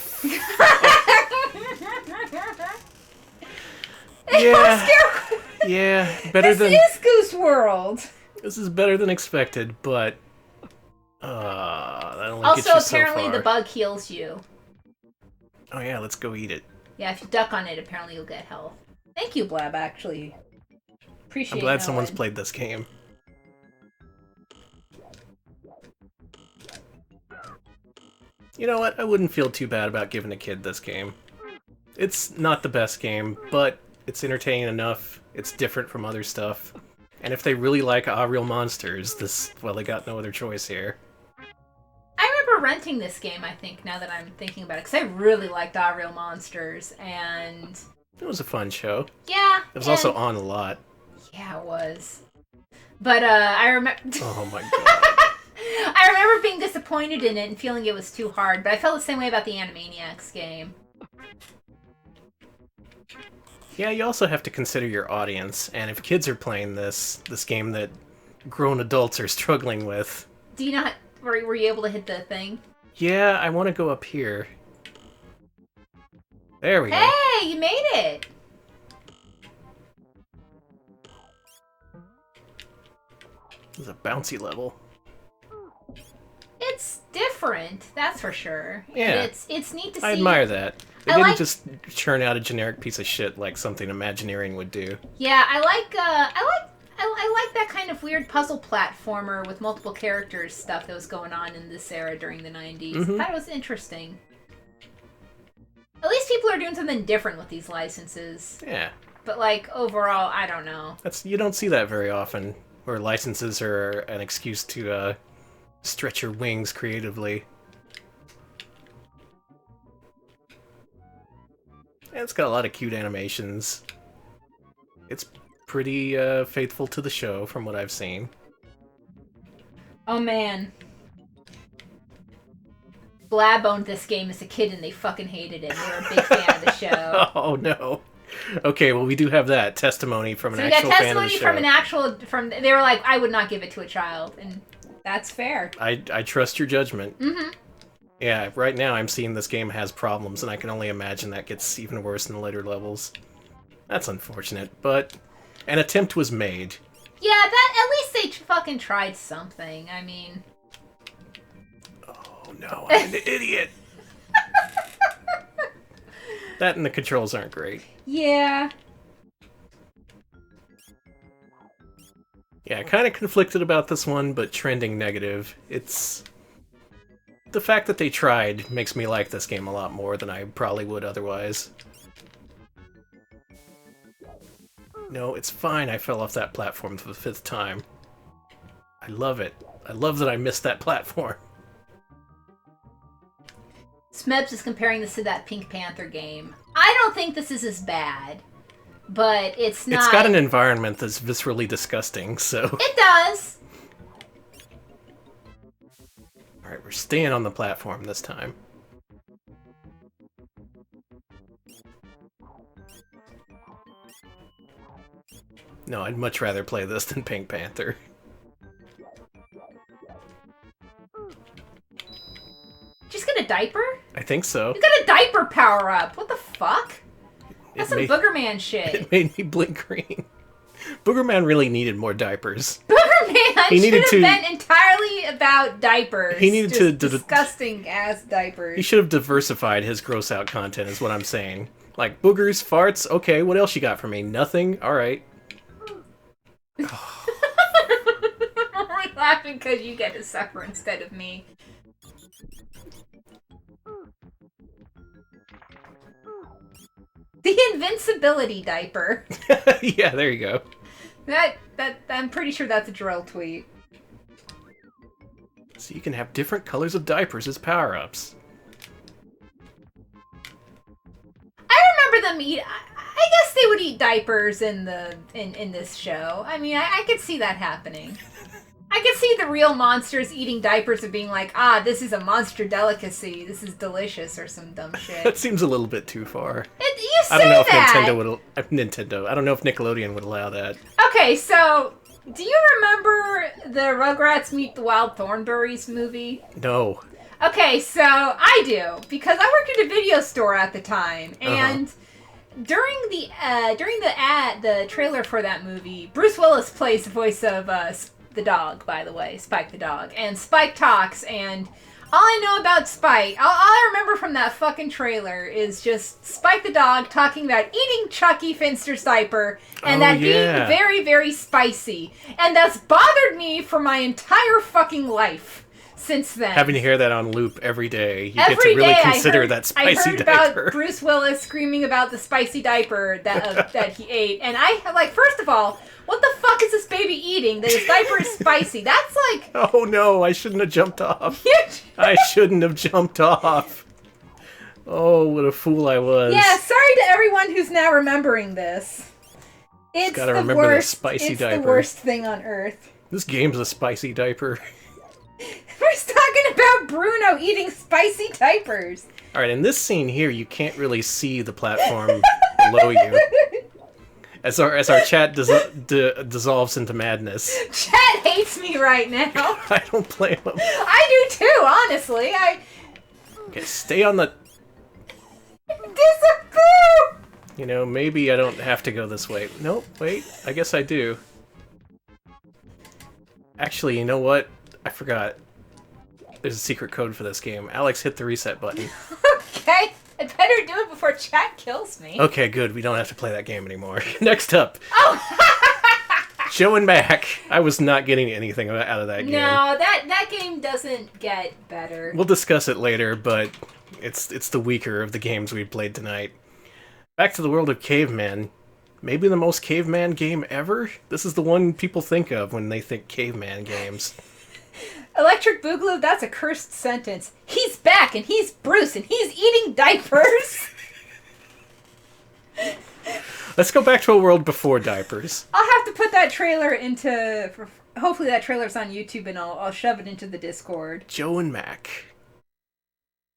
yeah. Yeah, better than... This is Goose World! This is better than expected, but... that only gets Also, you so apparently far. the bug heals you. Oh yeah, let's go eat it. Yeah, if you duck on it, apparently you'll get health. Thank you, Blab, actually. Appreciate I'm glad knowing. someone's played this game. You know what? I wouldn't feel too bad about giving a kid this game. It's not the best game, but it's entertaining enough. It's different from other stuff. And if they really like Aaahh! Real Monsters, well, they got no other choice here. I remember renting this game, I think, now that I'm thinking about it, because I really liked Aaahh! Real Monsters, and... It was a fun show. Yeah. It was also on a lot. Yeah, it was. But, I remember... Oh my god. I remember being disappointed in it and feeling it was too hard, but I felt the same way about the Animaniacs game. Yeah, you also have to consider your audience, and if kids are playing this game that grown adults are struggling with... Do you not... Were you able to hit the thing? Yeah, I want to go up here. There we go. Hey, you made it! This is a bouncy level. It's different, that's for sure. Yeah. And it's neat to see. I admire that. They I didn't like- just churn out a generic piece of shit like something Imagineering would do. Yeah, I like that kind of weird puzzle platformer with multiple characters stuff that was going on in this era during the 90s. Mhm. I thought it was interesting. At least people are doing something different with these licenses. Yeah. But, like, overall, I don't know. You don't see that very often, where licenses are an excuse to stretch your wings creatively. And it's got a lot of cute animations. It's pretty faithful to the show, from what I've seen. Oh, man. Blab owned this game as a kid and they fucking hated it. They were a big fan of the show. Oh no. Okay, well we do have that testimony from an So we got actual fan of the testimony show. from an actual... They were like, I would not give it to a child. And that's fair. I trust your judgment. Mm-hmm. Yeah, right now I'm seeing this game has problems, and I can only imagine that gets even worse in the later levels. That's unfortunate, but an attempt was made. Yeah, at least they fucking tried something. I mean... Oh no, I'm an idiot! That and the controls aren't great. Yeah. Yeah, kind of conflicted about this one, but trending negative. It's... The fact that they tried makes me like this game a lot more than I probably would otherwise. No, it's fine I fell off that platform for the 5th time. I love it. I love that I missed that platform. Smebs is comparing this to that Pink Panther game. I don't think this is as bad, but it's not... It's got an environment that's viscerally disgusting, so... It does! Alright, we're staying on the platform this time. No, I'd much rather play this than Pink Panther. Just get a diaper? I think so. You got a diaper power-up! What the fuck? That's It some made- Booger Man shit. It made me blink green. Booger Man really needed more diapers. Booger Man He should needed have to- been entirely about diapers. He needed Just to- disgusting-ass diapers. He should have diversified his gross out content, is what I'm saying. Like, boogers, farts, okay, what else you got for me? Nothing? Alright. Relax. laughing because you get to suffer instead of me. The invincibility diaper. Yeah, there you go. I'm pretty sure that's a drill tweet. So you can have different colors of diapers as power-ups. I remember them eat. I guess they would eat diapers in this show. I mean, I could see that happening. I could see the real monsters eating diapers and being like, this is a monster delicacy. This is delicious or some dumb shit. That seems a little bit too far. You say I don't know that. if Nintendo. I don't know if Nickelodeon would allow that. Okay, so do you remember the Rugrats Meet the Wild Thornberrys movie? No. Okay, so I do because I worked at a video store at the time, and during the trailer for that movie, Bruce Willis plays the voice of the dog, by the way, Spike the dog, and Spike talks, and all I know about Spike, all I remember from that fucking trailer is just Spike the dog talking about eating Chucky Finster's diaper, and being very, very spicy, and that's bothered me for my entire fucking life. Since then, having to hear that on loop every day, you get to really consider that spicy diaper. I heard about Bruce Willis screaming about the spicy diaper that he ate, and first of all, what the fuck is this baby eating? That his diaper is spicy. That's like, oh no, I shouldn't have jumped off. I shouldn't have jumped off. Oh, what a fool I was. Yeah, sorry to everyone who's now remembering this. It's gotta remember worst. The spicy it's diaper. The worst thing on earth. This game's a spicy diaper. We're talking about Bruno eating spicy diapers. Alright, in this scene here, you can't really see the platform below you. As our chat dissolves into madness. Chat hates me right now. I don't blame them. I do too, honestly. Okay, stay on the... Disappear! You know, maybe I don't have to go this way. Nope, wait, I guess I do. Actually, you know what? I forgot. There's a secret code for this game. Alex, hit the reset button. Okay, I better do it before chat kills me. Okay, good. We don't have to play that game anymore. Next up. Oh! Joe and Mac. I was not getting anything out of that game. No, that game doesn't get better. We'll discuss it later, but it's the weaker of the games we played tonight. Back to the world of Caveman. Maybe the most caveman game ever? This is the one people think of when they think caveman games. Electric Boogaloo, that's a cursed sentence. He's back, and he's Bruce, and he's eating diapers. Let's go back to a world before diapers. I'll have to put that trailer into... Hopefully that trailer's on YouTube, and I'll shove it into the Discord. Joe and Mac.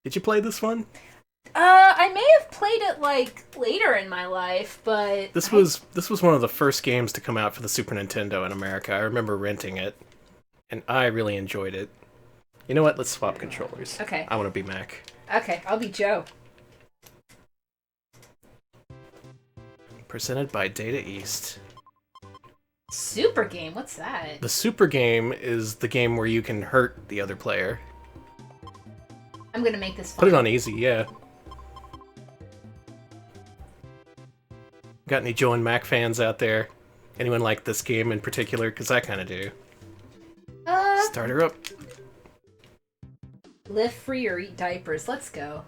Did you play this one? I may have played it, like, later in my life, but... This was one of the first games to come out for the Super Nintendo in America. I remember renting it, and I really enjoyed it. You know what? Let's swap controllers. Okay. I want to be Mac. Okay, I'll be Joe. Presented by Data East. Super game? What's that? The Super game is the game where you can hurt the other player. I'm gonna make this fun. Put it on easy, yeah. Got any Joe and Mac fans out there? Anyone like this game in particular? Because I kind of do. Start her up. Live free or eat diapers. Let's go.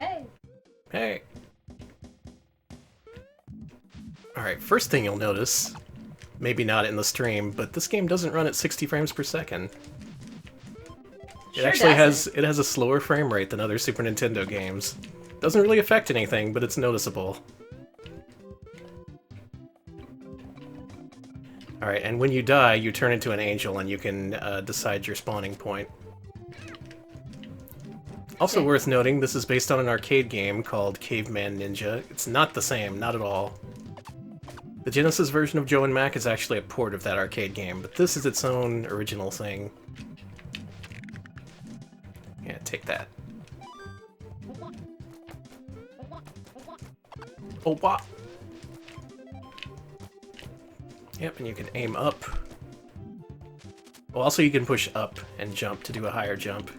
Hey. Hey. Alright, first thing you'll notice, maybe not in the stream, but this game doesn't run at 60 frames per second. It actually has a slower frame rate than other Super Nintendo games. Doesn't really affect anything, but it's noticeable. Alright, and when you die, you turn into an angel and you can decide your spawning point. Also worth noting, this is based on an arcade game called Caveman Ninja. It's not the same, not at all. The Genesis version of Joe and Mac is actually a port of that arcade game, but this is its own original thing. Yeah, take that. Oh, wow! Yep, and you can aim up. Well, also you can push up and jump to do a higher jump.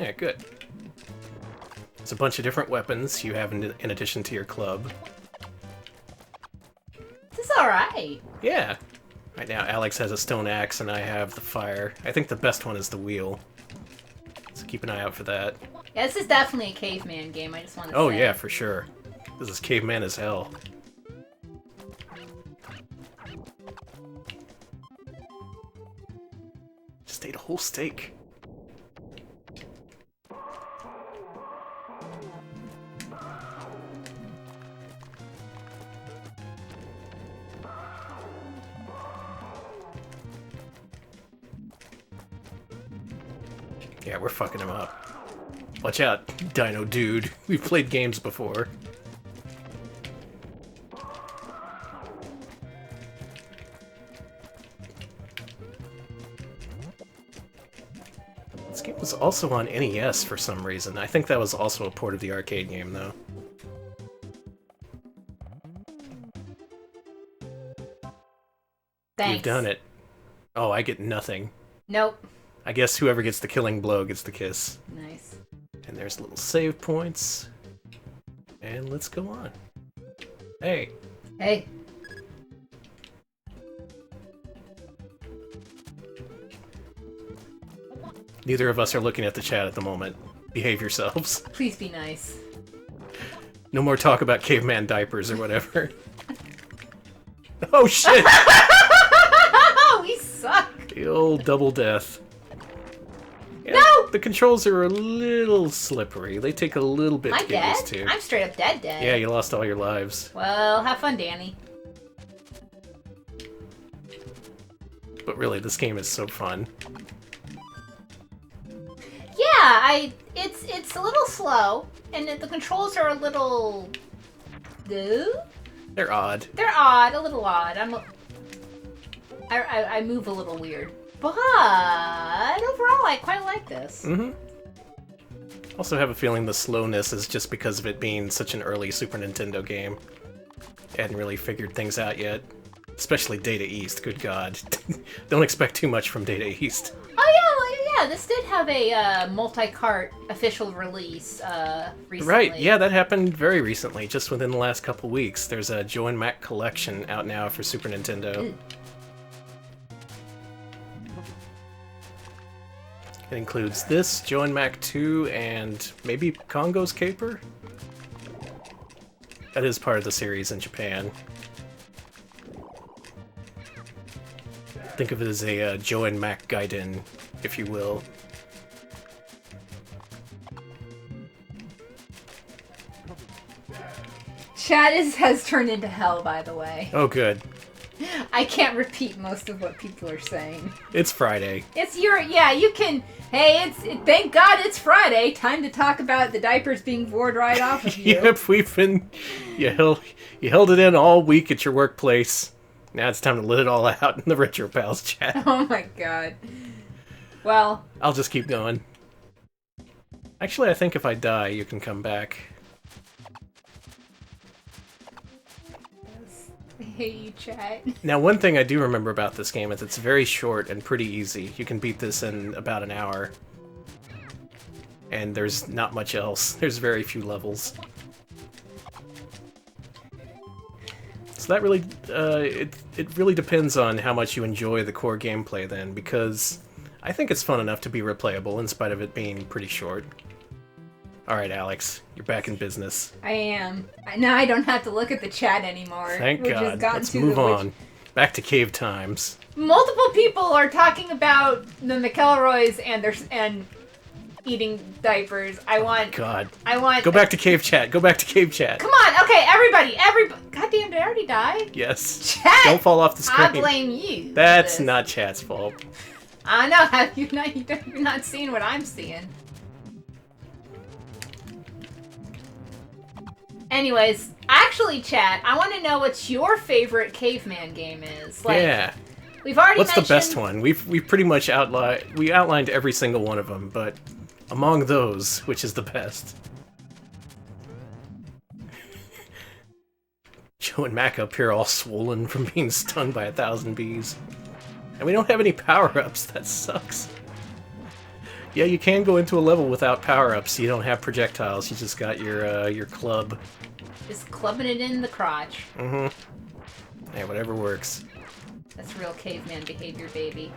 Yeah, good. There's a bunch of different weapons you have in addition to your club. This is alright. Yeah. Right now, Alex has a stone axe and I have the fire. I think the best one is the wheel. So keep an eye out for that. Yeah, this is definitely a caveman game, I just want to say. Oh yeah, for sure. This is caveman as hell. Just ate a whole steak. Yeah, we're fucking him up. Watch out, Dino Dude. We've played games before. This game was also on NES for some reason. I think that was also a port of the arcade game, though. Thanks. You've done it. Oh, I get nothing. Nope. I guess whoever gets the killing blow gets the kiss. Nice. And there's little save points. And let's go on. Hey. Hey. Neither of us are looking at the chat at the moment. Behave yourselves. Please be nice. No more talk about caveman diapers or whatever. Oh shit! We suck! The old double death. Yeah, No! The controls are a little slippery. They take a little bit Am I to get dead? used to. I'm straight up dead. Yeah, you lost all your lives. Well, have fun, Danny. But really, this game is so fun. Yeah, it's a little slow, and the controls are a little... They're odd. They're odd, a little odd. I move a little weird. But overall, I quite like this. Mm-hmm. Also have a feeling the slowness is just because of it being such an early Super Nintendo game. They hadn't really figured things out yet. Especially Data East, good god. Don't expect too much from Data East. Oh yeah, this did have a multi-cart official release recently. Right, yeah, that happened very recently, just within the last couple weeks. There's a Joe and Mac collection out now for Super Nintendo. Ew. It includes this, Joe and Mac 2, and maybe Congo's Caper? That is part of the series in Japan. Think of it as a Joe and Mac Gaiden, if you will. Chat has turned into hell, by the way. Oh, good. I can't repeat most of what people are saying. It's Friday. You can, hey, thank God it's Friday. Time to talk about the diapers being bored right off of you. Yep, you held it in all week at your workplace. Now it's time to let it all out in the Retro Pals chat. Oh my god. Well. I'll just keep going. Actually, I think if I die, you can come back. I hate you, chat. Now, one thing I do remember about this game is it's very short and pretty easy. You can beat this in about an hour. And there's not much else. There's very few levels. So that really, it really depends on how much you enjoy the core gameplay then, because I think it's fun enough to be replayable in spite of it being pretty short. Alright, Alex, you're back in business. I am. Now I don't have to look at the chat anymore. Thank God. Let's move on. Back to cave times. Multiple people are talking about the McElroys and eating diapers. God. I want... Go back to cave chat. Go back to cave chat. Come on, okay, everybody. Goddamn, did I already die? Yes. Chat! Don't fall off the screen. I blame you. That's not chat's fault. I know. Have you not? You're not seeing what I'm seeing. Anyways, actually, chat, I want to know what your favorite caveman game is. Like, yeah. We've already What's mentioned... the best one? We've pretty much outlined every single one of them, but among those, which is the best? Joe and Mac up here all swollen from being stung by 1,000 bees. And we don't have any power-ups, that sucks. Yeah, you can go into a level without power-ups. You don't have projectiles. You just got your club. Just clubbing it in the crotch. Mm-hmm. Yeah, whatever works. That's real caveman behavior, baby.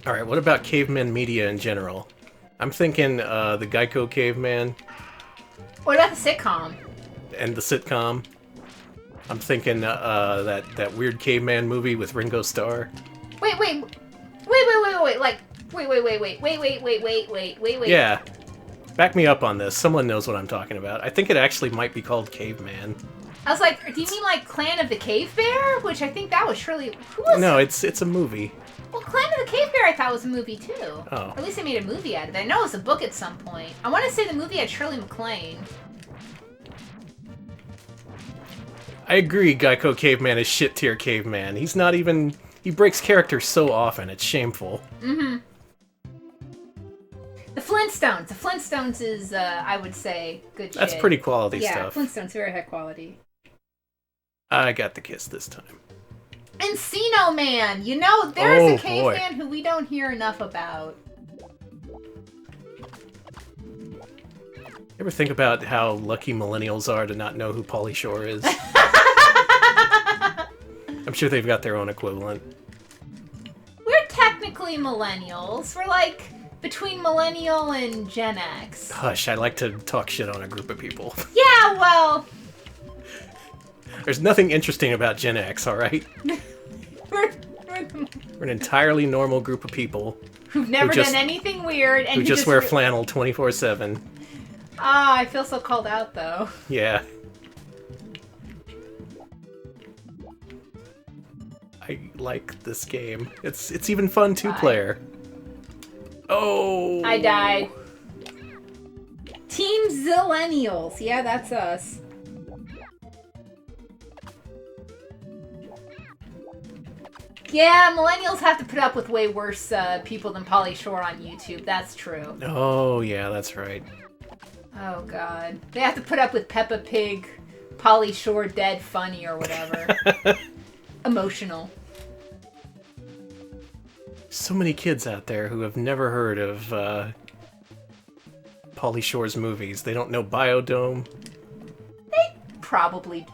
Alright, what about caveman media in general? I'm thinking the Geico caveman. What about the sitcom? And the sitcom. I'm thinking that weird caveman movie with Ringo Starr. Wait. Yeah. Back me up on this. Someone knows what I'm talking about. I think it actually might be called Caveman. I was like, do you mean like Clan of the Cave Bear? Which I think that was surely... Who was... No, it's a movie. Well, Clan of the Cave Bear I thought was a movie too. Oh. Or at least they made a movie out of it. I know it was a book at some point. I want to say the movie had Shirley MacLaine. I agree, Geico Caveman is shit tier caveman. He's not even... He breaks character so often, it's shameful. Mm-hmm. The Flintstones. The Flintstones is, I would say, good shit. That's pretty quality stuff. Yeah, Flintstones, very high quality. I got the kiss this time. Encino Man! You know, there's a caveman who we don't hear enough about. Ever think about how lucky millennials are to not know who Pauly Shore is? I'm sure they've got their own equivalent. We're technically millennials. We're like between millennial and Gen X. Hush, I like to talk shit on a group of people. Yeah, well... There's nothing interesting about Gen X, alright? We're an entirely normal group of people. Who've never done anything weird and who just wear flannel 24/7. Ah, I feel so called out, though. Yeah. I like this game. It's even fun two-player. Oh! I died. Team Zillennials. Yeah, that's us. Yeah, millennials have to put up with way worse people than Pauly Shore on YouTube. That's true. Oh, yeah, that's right. Oh, God. They have to put up with Peppa Pig, Pauly Shore dead funny or whatever. Emotional. So many kids out there who have never heard of Pauly Shore's movies. They don't know Biodome. They probably...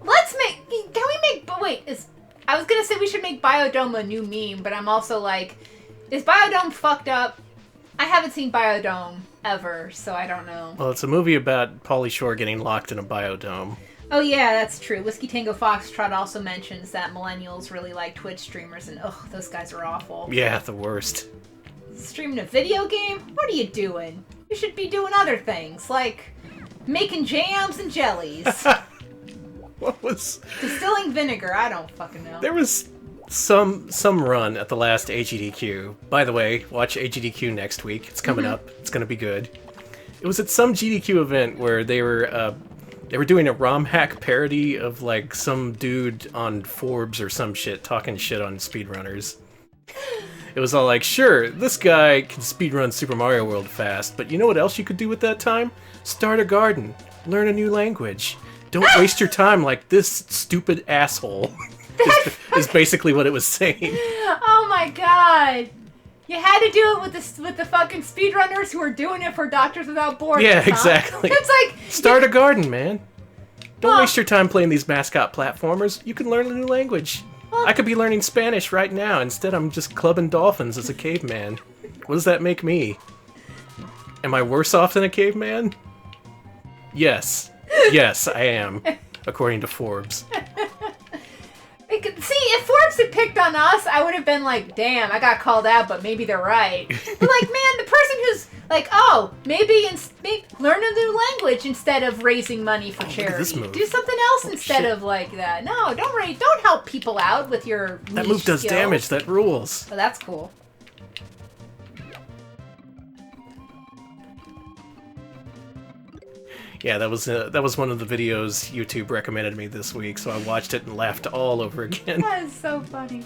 Let's make... Can we make... But wait, I was gonna say we should make Biodome a new meme, but I'm also like... Is Biodome fucked up? I haven't seen Biodome ever, so I don't know. Well, it's a movie about Pauly Shore getting locked in a biodome. Oh yeah, that's true. Whiskey Tango Foxtrot also mentions that millennials really like Twitch streamers, and ugh, those guys are awful. Yeah, the worst. Streaming a video game? What are you doing? You should be doing other things, like making jams and jellies. What was... Distilling vinegar, I don't fucking know. There was some run at the last AGDQ. By the way, watch AGDQ next week. It's coming up. It's gonna be good. It was at some GDQ event where they were doing a ROM hack parody of like some dude on Forbes or some shit talking shit on speedrunners. It was all like, sure, this guy can speedrun Super Mario World fast, but you know what else you could do with that time? Start a garden. Learn a new language. Don't waste your time like this stupid asshole. is basically what it was saying. Oh my god. You had to do it with the fucking speedrunners who are doing it for Doctors Without Borders. Yeah, huh? exactly. It's like... Start a garden, man. Don't waste your time playing these mascot platformers. You can learn a new language. I could be learning Spanish right now. Instead, I'm just clubbing dolphins as a caveman. What does that make me? Am I worse off than a caveman? Yes. Yes, I am. According to Forbes. See, if Forbes had picked on us, I would have been like, damn, I got called out, but maybe they're right. But like, man, the person who's like, oh, maybe learn a new language instead of raising money for charity. Look at this move. Do something else instead of like that. No, don't help people out with your niche That move does skills. damage, that rules. Oh, that's cool. Yeah, that was one of the videos YouTube recommended me this week, so I watched it and laughed all over again. That is so funny.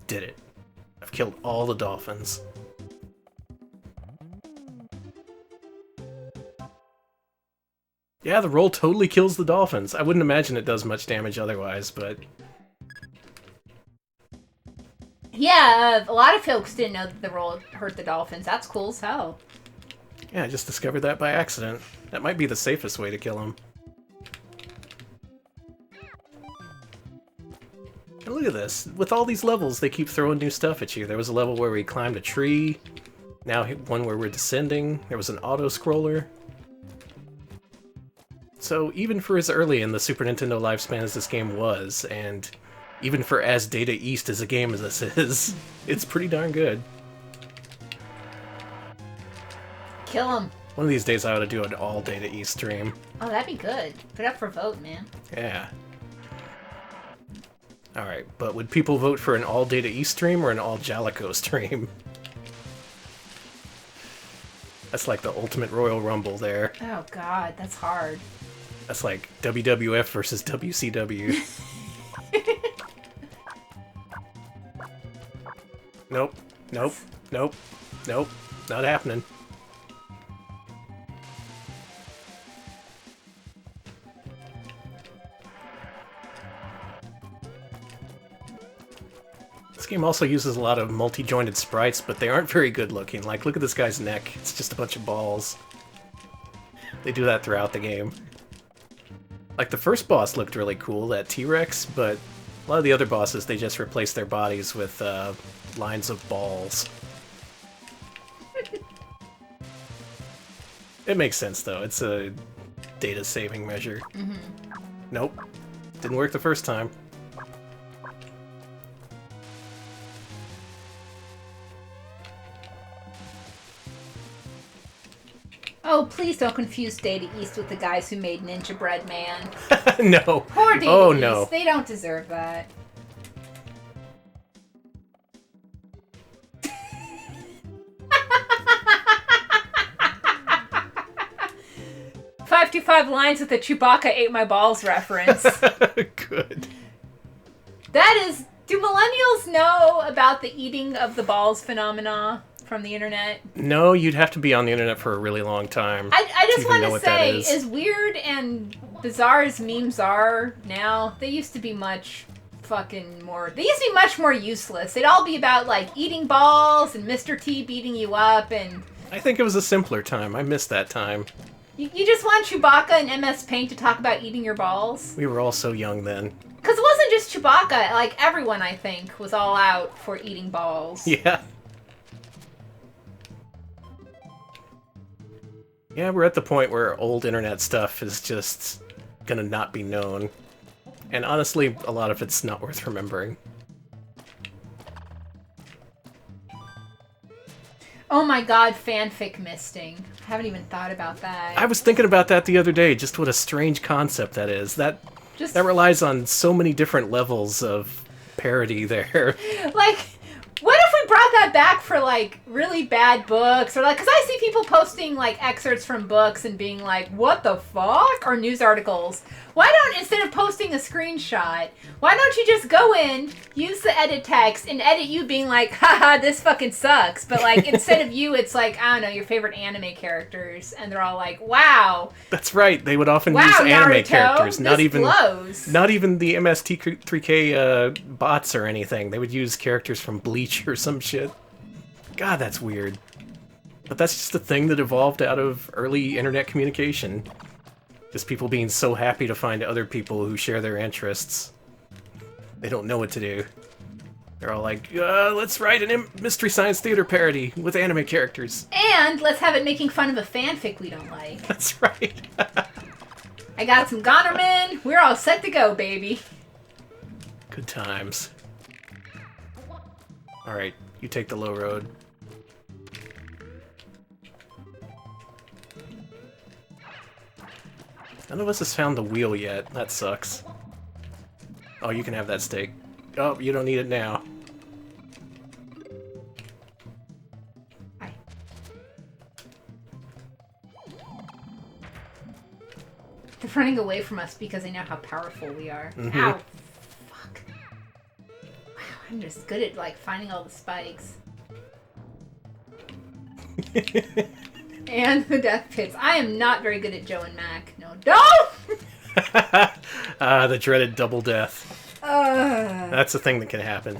Did it. I've killed all the dolphins. Yeah, the roll totally kills the dolphins. I wouldn't imagine it does much damage otherwise, but... Yeah, a lot of folks didn't know that the roll hurt the dolphins. That's cool as hell. Yeah, I just discovered that by accident. That might be the safest way to kill them. And look at this. With all these levels, they keep throwing new stuff at you. There was a level where we climbed a tree. Now one where we're descending. There was an auto-scroller. So even for as early in the Super Nintendo lifespan as this game was, and even for as Data East as a game as this is, it's pretty darn good. Kill him. One of these days I ought to do an all Data East stream. Oh, that'd be good. Put up for vote, man. Yeah. Alright, but would people vote for an all Data East stream or an all Jalico stream? That's like the ultimate Royal Rumble there. Oh god, that's hard. That's like WWF versus WCW. Nope. Nope. Nope. Nope. Not happening. This game also uses a lot of multi-jointed sprites, but they aren't very good looking. Like, look at this guy's neck. It's just a bunch of balls. They do that throughout the game. Like, the first boss looked really cool, that T-Rex, but a lot of the other bosses, they just replace their bodies with lines of balls. It makes sense, though. It's a data-saving measure. Mm-hmm. Nope. Didn't work the first time. Oh, please don't confuse Data East with the guys who made Ninja Bread Man. No. Poor Data Oh, East. no. They don't deserve that. Five to five lines with a Chewbacca ate my balls reference. Good. That is... Do millennials know about the eating of the balls phenomena from the internet? No, you'd have to be on the internet for a really long time. I just want know to what that say, is. as weird and bizarre as memes are now, they used to be much fucking more... They used to be much more useless. They'd all be about, like, eating balls and Mr. T beating you up and... I think it was a simpler time. I missed that time. You just want Chewbacca and MS Paint to talk about eating your balls? We were all so young then. Because it wasn't just Chewbacca. Like, everyone, I think, was all out for eating balls. Yeah. Yeah, we're at the point where old internet stuff is just gonna not be known. And honestly, a lot of it's not worth remembering. Oh my god, fanfic misting. I haven't even thought about that. I was thinking about that the other day, just what a strange concept that is. That relies on so many different levels of parody there. Like, what if we brought that back for, like, really bad books? Or, like, because I see people posting, like, excerpts from books and being like, what the fuck? Or news articles. Why don't, instead of posting a screenshot, why don't you just go in, use the edit text, and edit you being like, haha, this fucking sucks. But, like, instead of you, it's like, I don't know, your favorite anime characters. And they're all like, wow. That's right, they would often Wow, use anime Naruto, characters, this blows. not even the MST3K bots or anything. They would use characters from Bleach or some shit. God, that's weird. But that's just a thing that evolved out of early internet communication. Just people being so happy to find other people who share their interests. They don't know what to do. They're all like, let's write an Mystery Science Theater parody with anime characters. And let's have it making fun of a fanfic we don't like. That's right. I got some Gonerman. We're all set to go, baby. Good times. Alright, you take the low road. None of us has found the wheel yet. That sucks. Oh, you can have that steak. Oh, you don't need it now. Hi. They're running away from us because they know how powerful we are. Mm-hmm. Ow. Fuck. Wow, I'm just good at, like, finding all the spikes. And the death pits. I am not very good at Joe and Mac. No, don't! The dreaded double death. That's a thing that can happen.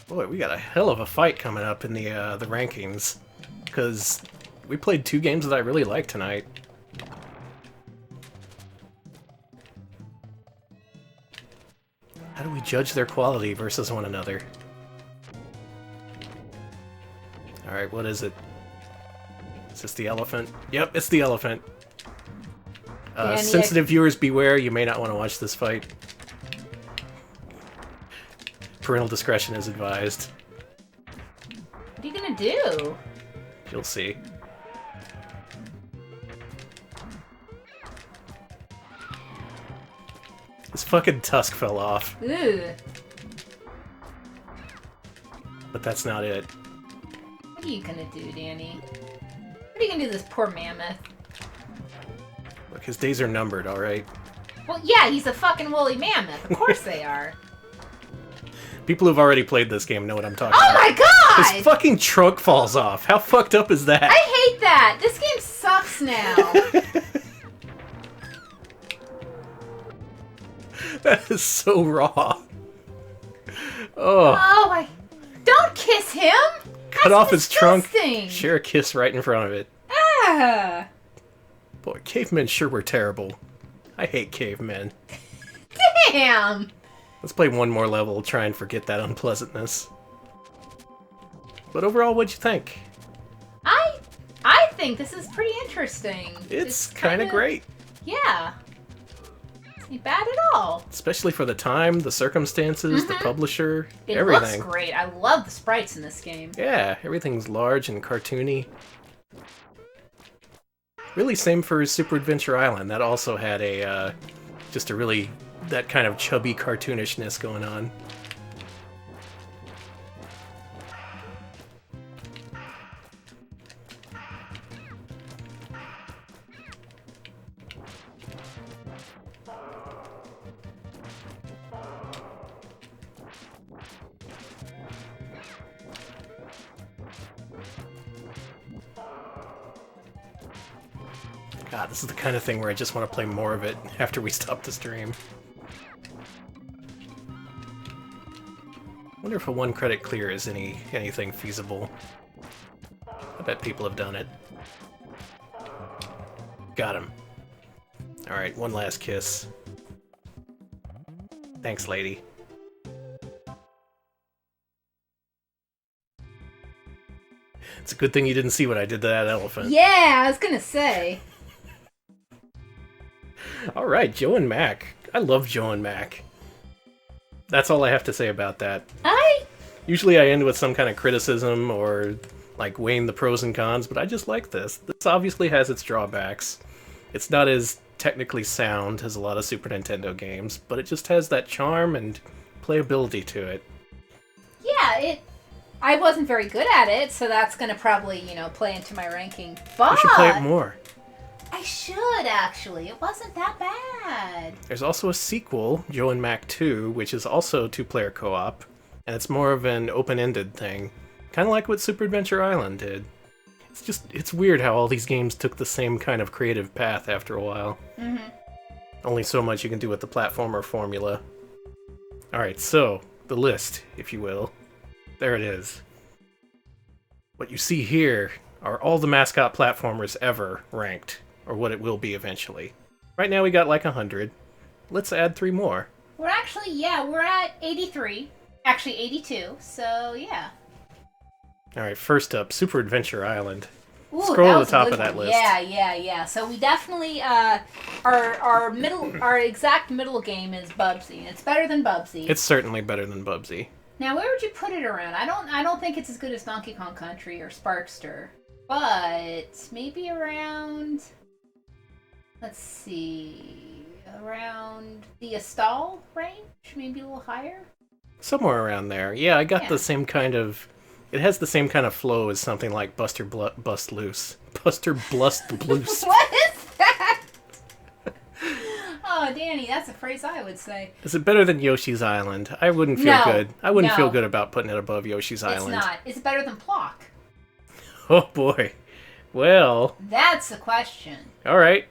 Boy, we got a hell of a fight coming up in the rankings. Because we played 2 games that I really liked tonight. How do we judge their quality versus one another? Alright, what is it? Is this the elephant? Yep, it's the elephant. Sensitive viewers beware, you may not want to watch this fight. Parental discretion is advised. What are you gonna do? You'll see. His fucking tusk fell off. Ugh. But that's not it. What are you gonna do, Danny? What are you gonna do to this poor mammoth? Look, his days are numbered, alright? Well, yeah, he's a fucking woolly mammoth. Of course they are. People who've already played this game know what I'm talking Oh about. my god! His fucking trunk falls off. How fucked up is that? I hate that! This game sucks now. That is so raw. Oh. Don't kiss him! Cut off his trunk. Disgusting. Share a kiss right in front of it. Ah! Boy, cavemen sure were terrible. I hate cavemen. Damn! Let's play one more level, try and forget that unpleasantness. But overall, what'd you think? I think this is pretty interesting. It's kind of great. Yeah. It's not bad at all. Especially for the time, the circumstances, the publisher, It everything. looks great. I love the sprites in this game. Yeah, everything's large and cartoony. Really same for Super Adventure Island. That also had a, just a really, that kind of chubby cartoonishness going on. God, this is the kind of thing where I just want to play more of it after we stop the stream. Wonder if a 1-credit clear is anything feasible. I bet people have done it. Got him. Alright, one last kiss. Thanks, lady. It's a good thing you didn't see what I did to that elephant. Yeah, I was gonna say. Alright, Joe and Mac. I love Joe and Mac. That's all I have to say about that. Usually I end with some kind of criticism or like weighing the pros and cons, but I just like this. This obviously has its drawbacks. It's not as technically sound as a lot of Super Nintendo games, but it just has that charm and playability to it. Yeah, I wasn't very good at it, so that's gonna probably, play into my ranking. But You should play it more. I should, actually. It wasn't that bad. There's also a sequel, Joe and Mac 2, which is also 2-player co-op, and it's more of an open-ended thing. Kind of like what Super Adventure Island did. It's weird how all these games took the same kind of creative path after a while. Mm-hmm. Only so much you can do with the platformer formula. Alright, so, the list, if you will. There it is. What you see here are all the Mascot platformers ever ranked, or what it will be eventually. Right now we got like 100. Let's add 3 more. We're at 83. Actually, 82, so yeah. Alright, first up, Super Adventure Island. Ooh, Scroll to the top of that list. Yeah. So we definitely, our exact middle game is Bubsy. It's better than Bubsy. It's certainly better than Bubsy. Now, where would you put it around? I don't think it's as good as Donkey Kong Country or Sparkster, but maybe around. Let's see, around the Astal range, maybe a little higher. Somewhere around there. Yeah, I got the same kind of. It has the same kind of flow as something like Buster Bust Loose. Buster Blust Loose. What is that? Oh, Danny, that's a phrase I would say. Is it better than Yoshi's Island? I wouldn't feel No. good. I wouldn't No. feel good about putting it above Yoshi's Island. It's not. Is it better than Plock? Oh boy. Well, That's the question. all right.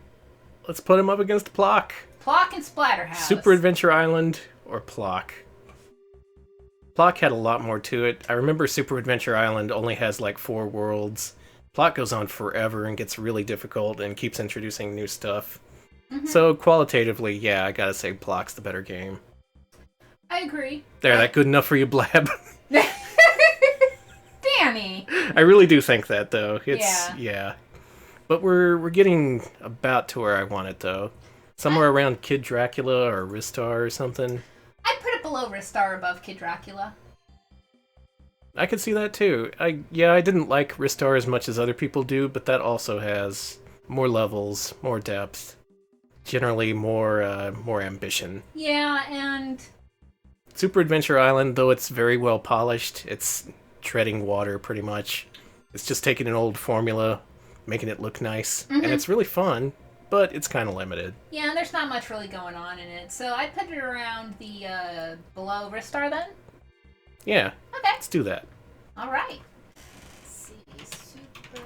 Let's put him up against Plock. Plock and Splatterhouse. Super Adventure Island or Plock? Plock had a lot more to it. I remember Super Adventure Island only has like 4 worlds. Plock goes on forever and gets really difficult and keeps introducing new stuff. Mm-hmm. So qualitatively, yeah, I gotta say Plock's the better game. I agree. There, that good enough for you, Blab? Danny. I really do think that, though. Yeah. Yeah. But we're getting about to where I want it, though. Somewhere around Kid Dracula or Ristar or something. I'd put it below Ristar, above Kid Dracula. I could see that, too. I didn't like Ristar as much as other people do, but that also has more levels, more depth, generally more ambition. Yeah, and... Super Adventure Island, though it's very well polished, it's treading water, pretty much. It's just taking an old formula, making it look nice, and it's really fun, but it's kind of limited. Yeah, and there's not much really going on in it, so I'd put it around the, below Ristar then? Yeah, Okay. let's do that. Alright. Let's see, Super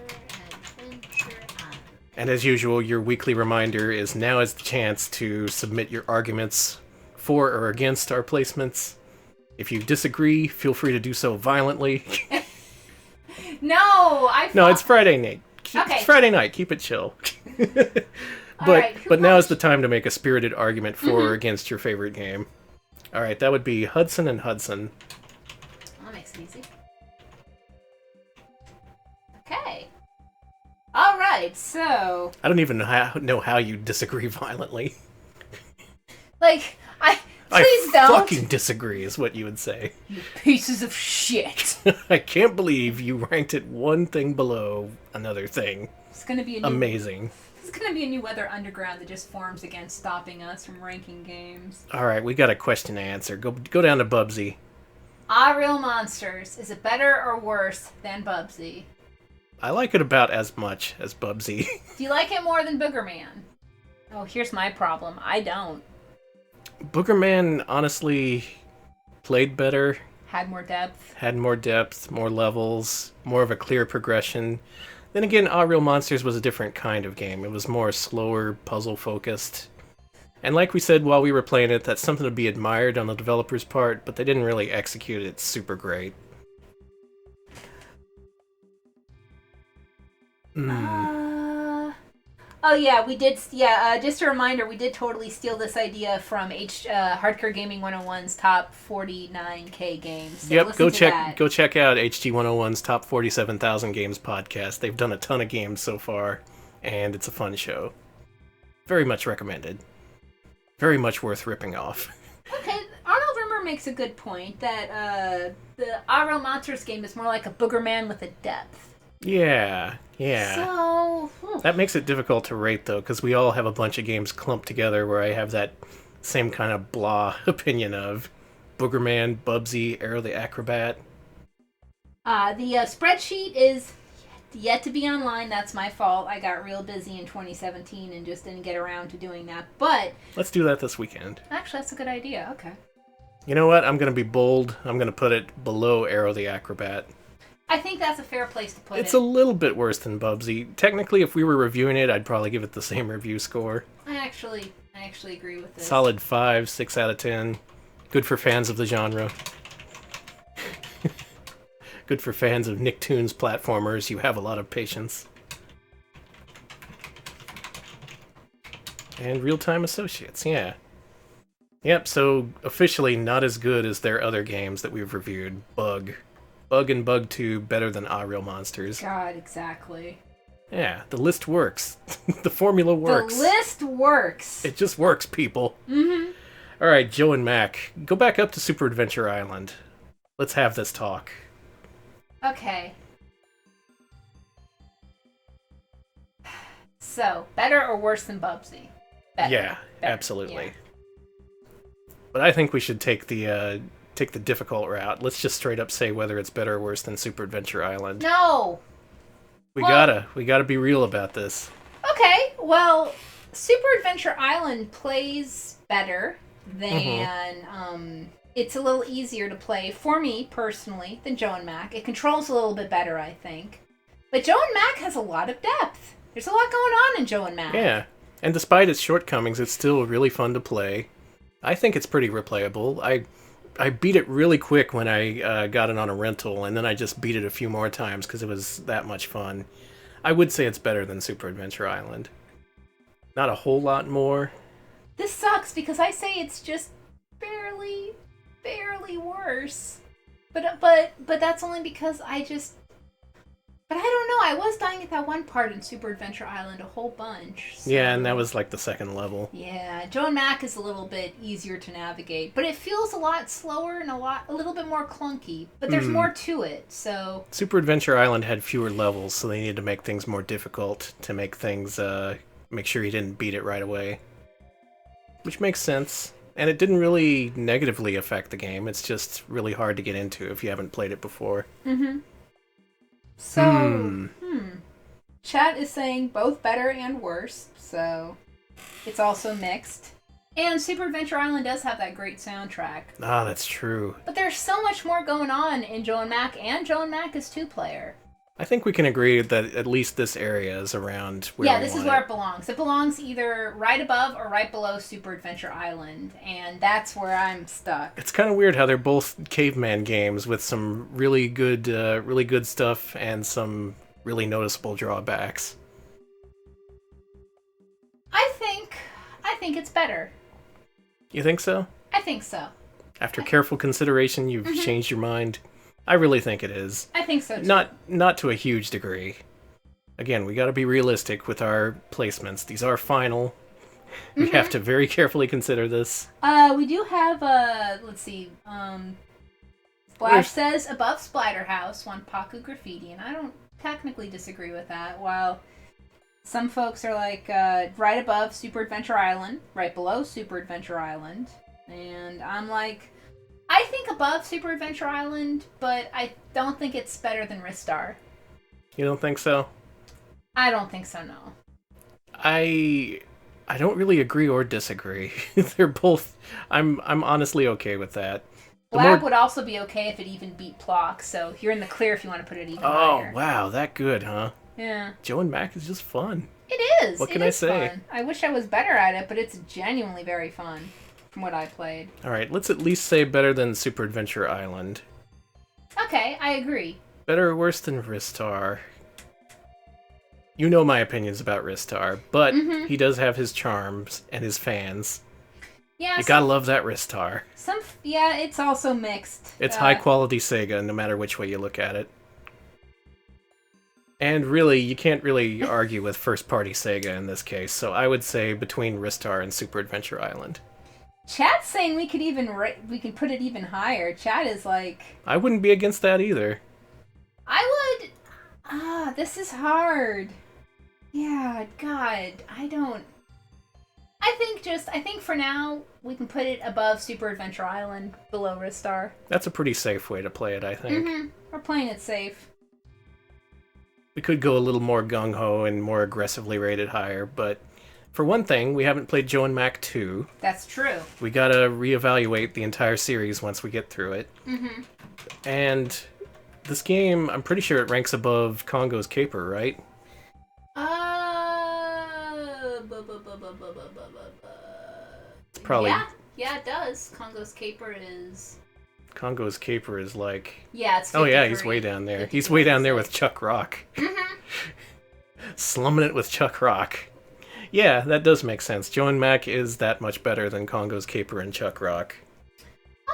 Adventure Island. And as usual, your weekly reminder is now is the chance to submit your arguments for or against our placements. If you disagree, feel free to do so violently. No, No, it's Friday night. Okay. It's Friday night. Keep it chill. Alright, but now is the time to make a spirited argument for or against your favorite game. All right, that would be Hudson and Hudson. That makes it easy. Okay. Alright, so... I don't even know how you disagree violently. Like, I please don't. fucking disagree is what you would say. You pieces of shit. I can't believe you ranked it one thing below another thing. It's gonna be a new... Amazing. It's gonna be a new weather underground that just forms against stopping us from ranking games. All right, we got a question to answer. Go down to Bubsy. Real Monsters. Is it better or worse than Bubsy? I like it about as much as Bubsy. Do you like it more than Boogerman? Oh, here's my problem. I don't. Boogerman honestly played better, Had more depth. had more depth, more levels, more of a clear progression. Then again, Real Monsters was a different kind of game. It was more slower, puzzle-focused. And like we said while we were playing it, that's something to be admired on the developer's part, but they didn't really execute it super great. Oh yeah, we did. Yeah, just a reminder, we did totally steal this idea from Hardcore Gaming 101's top 49K games. So Yep, listen to that. go check out HG101's Top 47,000 Games podcast. They've done a ton of games so far, and it's a fun show. Very much recommended. Very much worth ripping off. Okay, Arnold Rimmer makes a good point that the Real Monsters game is more like a Boogerman with a depth. Yeah. So... That makes it difficult to rate, though, because we all have a bunch of games clumped together where I have that same kind of blah opinion of Boogerman, Bubsy, Aaahh the Acrobat. The spreadsheet is yet to be online. That's my fault. I got real busy in 2017 and just didn't get around to doing that. But... Let's do that this weekend. Actually, that's a good idea. Okay. You know what? I'm going to be bold. I'm going to put it below Aaahh the Acrobat. I think that's a fair place to put it. It's a little bit worse than Bubsy. Technically, if we were reviewing it, I'd probably give it the same review score. I actually agree with this. Solid 5, 6 out of 10. Good for fans of the genre. Good for fans of Nicktoons platformers. You have a lot of patience. And Real-Time Associates, yeah. Yep, so officially not as good as their other games that we've reviewed. Bug and Bug 2 better than Real Monsters. God, exactly. Yeah, the list works. The formula works. The list works. It just works, people. Mm-hmm. All right, Joe and Mac, go back up to Super Adventure Island. Let's have this talk. Okay. So, better or worse than Bubsy? Better. Yeah, Better. absolutely. Yeah. But I think we should take the difficult route. Let's just straight up say whether it's better or worse than Super Adventure Island. No! We gotta be real about this. Okay, well, Super Adventure Island plays better than it's a little easier to play for me personally than Joe and Mac. It controls a little bit better, I think. But Joe and Mac has a lot of depth. There's a lot going on in Joe and Mac. Yeah, and despite its shortcomings, it's still really fun to play. I think it's pretty replayable. I beat it really quick when I got it on a rental, and then I just beat it a few more times because it was that much fun. I would say it's better than Super Adventure Island. Not a whole lot more. This sucks because I say it's just barely worse. But that's only because But I don't know, I was dying at that one part in Super Adventure Island a whole bunch. So. Yeah, and that was like the second level. Yeah, Joe and Mac is a little bit easier to navigate, but it feels a lot slower and a little bit more clunky. But there's more to it, so... Super Adventure Island had fewer levels, so they needed to make things more difficult to make things, make sure you didn't beat it right away. Which makes sense. And it didn't really negatively affect the game, it's just really hard to get into if you haven't played it before. Mm-hmm. So, Chat is saying both better and worse, so it's also mixed. And Super Adventure Island does have that great soundtrack. Ah, that's true. But there's so much more going on in Joe and Mac is 2-player. I think we can agree that at least this area is around where Yeah, this is where it belongs. It belongs either right above or right below Super Adventure Island, and that's where I'm stuck. It's kind of weird how they're both caveman games with some really good stuff and some really noticeable drawbacks. I think it's better. You think so? I think so. After careful consideration, you've changed your mind? I really think it is. I think so, too. Not to a huge degree. Again, we gotta be realistic with our placements. These are final. We have to very carefully consider this. We do have, let's see, Splash says above Splatterhouse, Paku Graffiti, and I don't technically disagree with that, while some folks are like, right above Super Adventure Island, right below Super Adventure Island, and I'm like... I think above Super Adventure Island, but I don't think it's better than Ristar. You don't think so? I don't think so, no. I don't really agree or disagree. They're both... I'm honestly okay with that. Blab would also be okay if it even beat Plock, so you're in the clear if you want to put it even higher. Oh, wow, that good, huh? Yeah. Joe and Mac is just fun. It is. What can I say? Fun. I wish I was better at it, but it's genuinely very fun. From what I played. Alright, let's at least say better than Super Adventure Island. Okay, I agree. Better or worse than Ristar? You know my opinions about Ristar, but he does have his charms and his fans. Yeah, you gotta love that Ristar. Yeah, it's also mixed. It's high quality Sega, no matter which way you look at it. And really, you can't really argue with first party Sega in this case, so I would say between Ristar and Super Adventure Island. Chat's saying we can put it even higher. Chat is like... I wouldn't be against that either. I would... this is hard. Yeah, God, I think for now, we can put it above Super Adventure Island, below Ristar. That's a pretty safe way to play it, I think. We're playing it safe. We could go a little more gung-ho and more aggressively rate it higher, but... For one thing, we haven't played Joe and Mac 2. That's true. We gotta reevaluate the entire series once we get through it. And this game, I'm pretty sure it ranks above Congo's Caper, right? It's probably... Yeah, it does. Congo's Caper is like... Yeah, it's 53. Oh yeah, he's way down there. He's way down there with Chuck Rock. Slumming it with Chuck Rock. Yeah, that does make sense. Joe and Mac is that much better than Congo's Caper and Chuck Rock.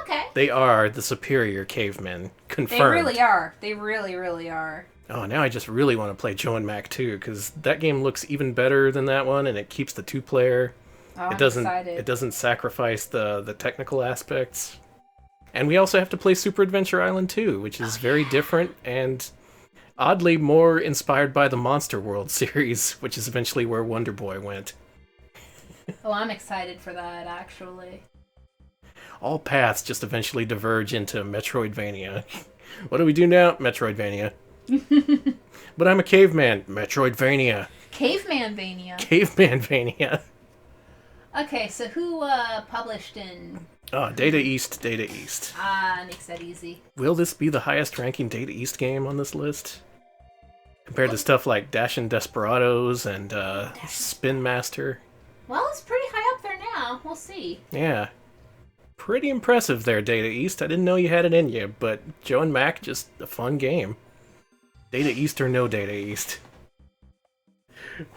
Okay. They are the superior cavemen. Confirmed. They really are. They really, really are. Oh, now I just really want to play Joe and Mac 2, because that game looks even better than that one, and it keeps the 2-player. Oh, I'm excited. It doesn't sacrifice the technical aspects. And we also have to play Super Adventure Island 2, which is very different and... oddly more inspired by the Monster World series, which is eventually where Wonder Boy went. Oh, I'm excited for that, actually. All paths just eventually diverge into Metroidvania. What do we do now? Metroidvania. But I'm a caveman. Metroidvania. Cavemanvania. Cavemanvania. Okay, so who published in... Data East, Data East. Makes that easy. Will this be the highest ranking Data East game on this list? Compared to stuff like Dashin' Desperados and Spin Master. Well, it's pretty high up there now. We'll see. Yeah. Pretty impressive there, Data East. I didn't know you had it in you, but Joe and Mac, just a fun game. Data East or no Data East?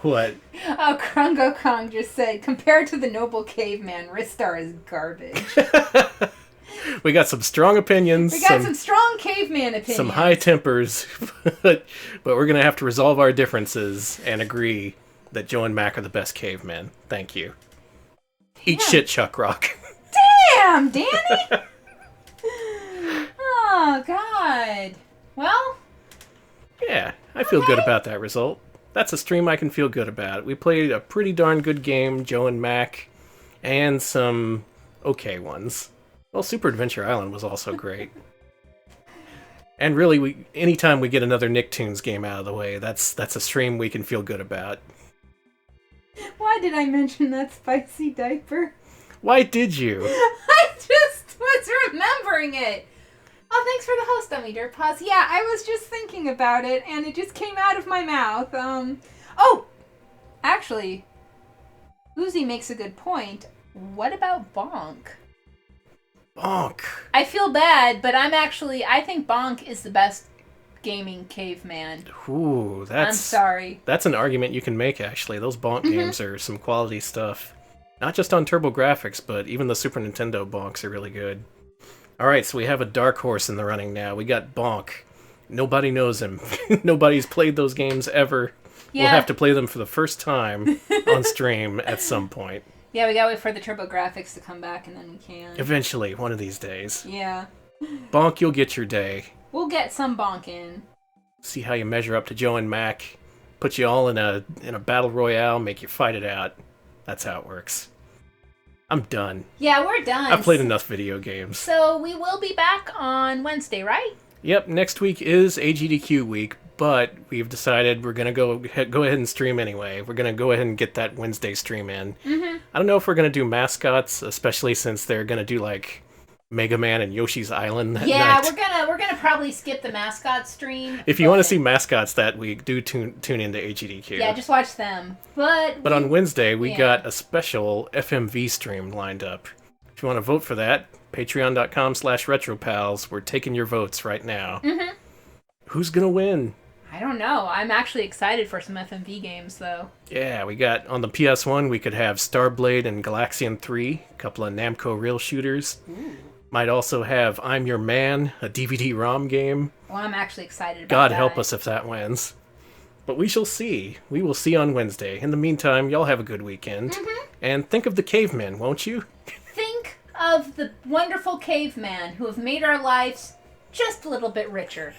What? Oh, Krungo Kong just said, compared to the Noble Caveman, Ristar is garbage. We got some strong opinions. We got some strong caveman opinions. Some high tempers, but we're going to have to resolve our differences and agree that Joe and Mac are the best cavemen. Thank you. Eat shit, Chuck Rock. Damn, Danny! Oh, God. Well... Yeah, I feel good about that result. That's a stream I can feel good about. We played a pretty darn good game, Joe and Mac, and some okay ones. Well, Super Adventure Island was also great. And really, anytime we get another Nicktoons game out of the way, that's a stream we can feel good about. Why did I mention that spicy diaper? Why did you? I just was remembering it. Oh, thanks for the host, Dummy Dirt Paws. Yeah, I was just thinking about it, and it just came out of my mouth. Oh! Actually, Uzi makes a good point. What about Bonk? Bonk. I feel bad, but I think Bonk is the best gaming caveman. Ooh, I'm sorry. That's an argument you can make, actually. Those Bonk games are some quality stuff. Not just on TurboGrafx, but even the Super Nintendo Bonks are really good. Alright, so we have a dark horse in the running now. We got Bonk. Nobody knows him. Nobody's played those games ever. Yeah. We'll have to play them for the first time on stream at some point. Yeah, we gotta wait for the TurboGrafx to come back and then we can. Eventually, one of these days. Yeah. Bonk, you'll get your day. We'll get some Bonk in. See how you measure up to Joe and Mac. Put you all in a battle royale, make you fight it out. That's how it works. I'm done. Yeah, we're done. I've played enough video games. So we will be back on Wednesday, right? Yep, next week is AGDQ week, but we've decided we're going to go ahead and stream anyway. We're going to go ahead and get that Wednesday stream in. Mm-hmm. I don't know if we're going to do mascots, especially since they're going to do like Mega Man and Yoshi's Island that night. we're gonna probably skip the mascot stream. If you want to see mascots that week, do tune into AGDQ. Yeah, just watch them. But on Wednesday, we got a special FMV stream lined up. If you want to vote for that, patreon.com/retropals. We're taking your votes right now. Mm-hmm. Who's gonna win? I don't know. I'm actually excited for some FMV games, though. Yeah, we got, on the PS1, we could have Starblade and Galaxian 3, a couple of Namco rail shooters. Ooh. Might also have I'm Your Man, a DVD-ROM game. Well, I'm actually excited about God that. help us if that wins. But we shall see. We will see on Wednesday. In the meantime, y'all have a good weekend. Mm-hmm. And think of the cavemen, won't you? Think of the wonderful cavemen who have made our lives just a little bit richer.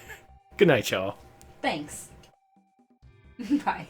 Good night, y'all. Thanks. Bye.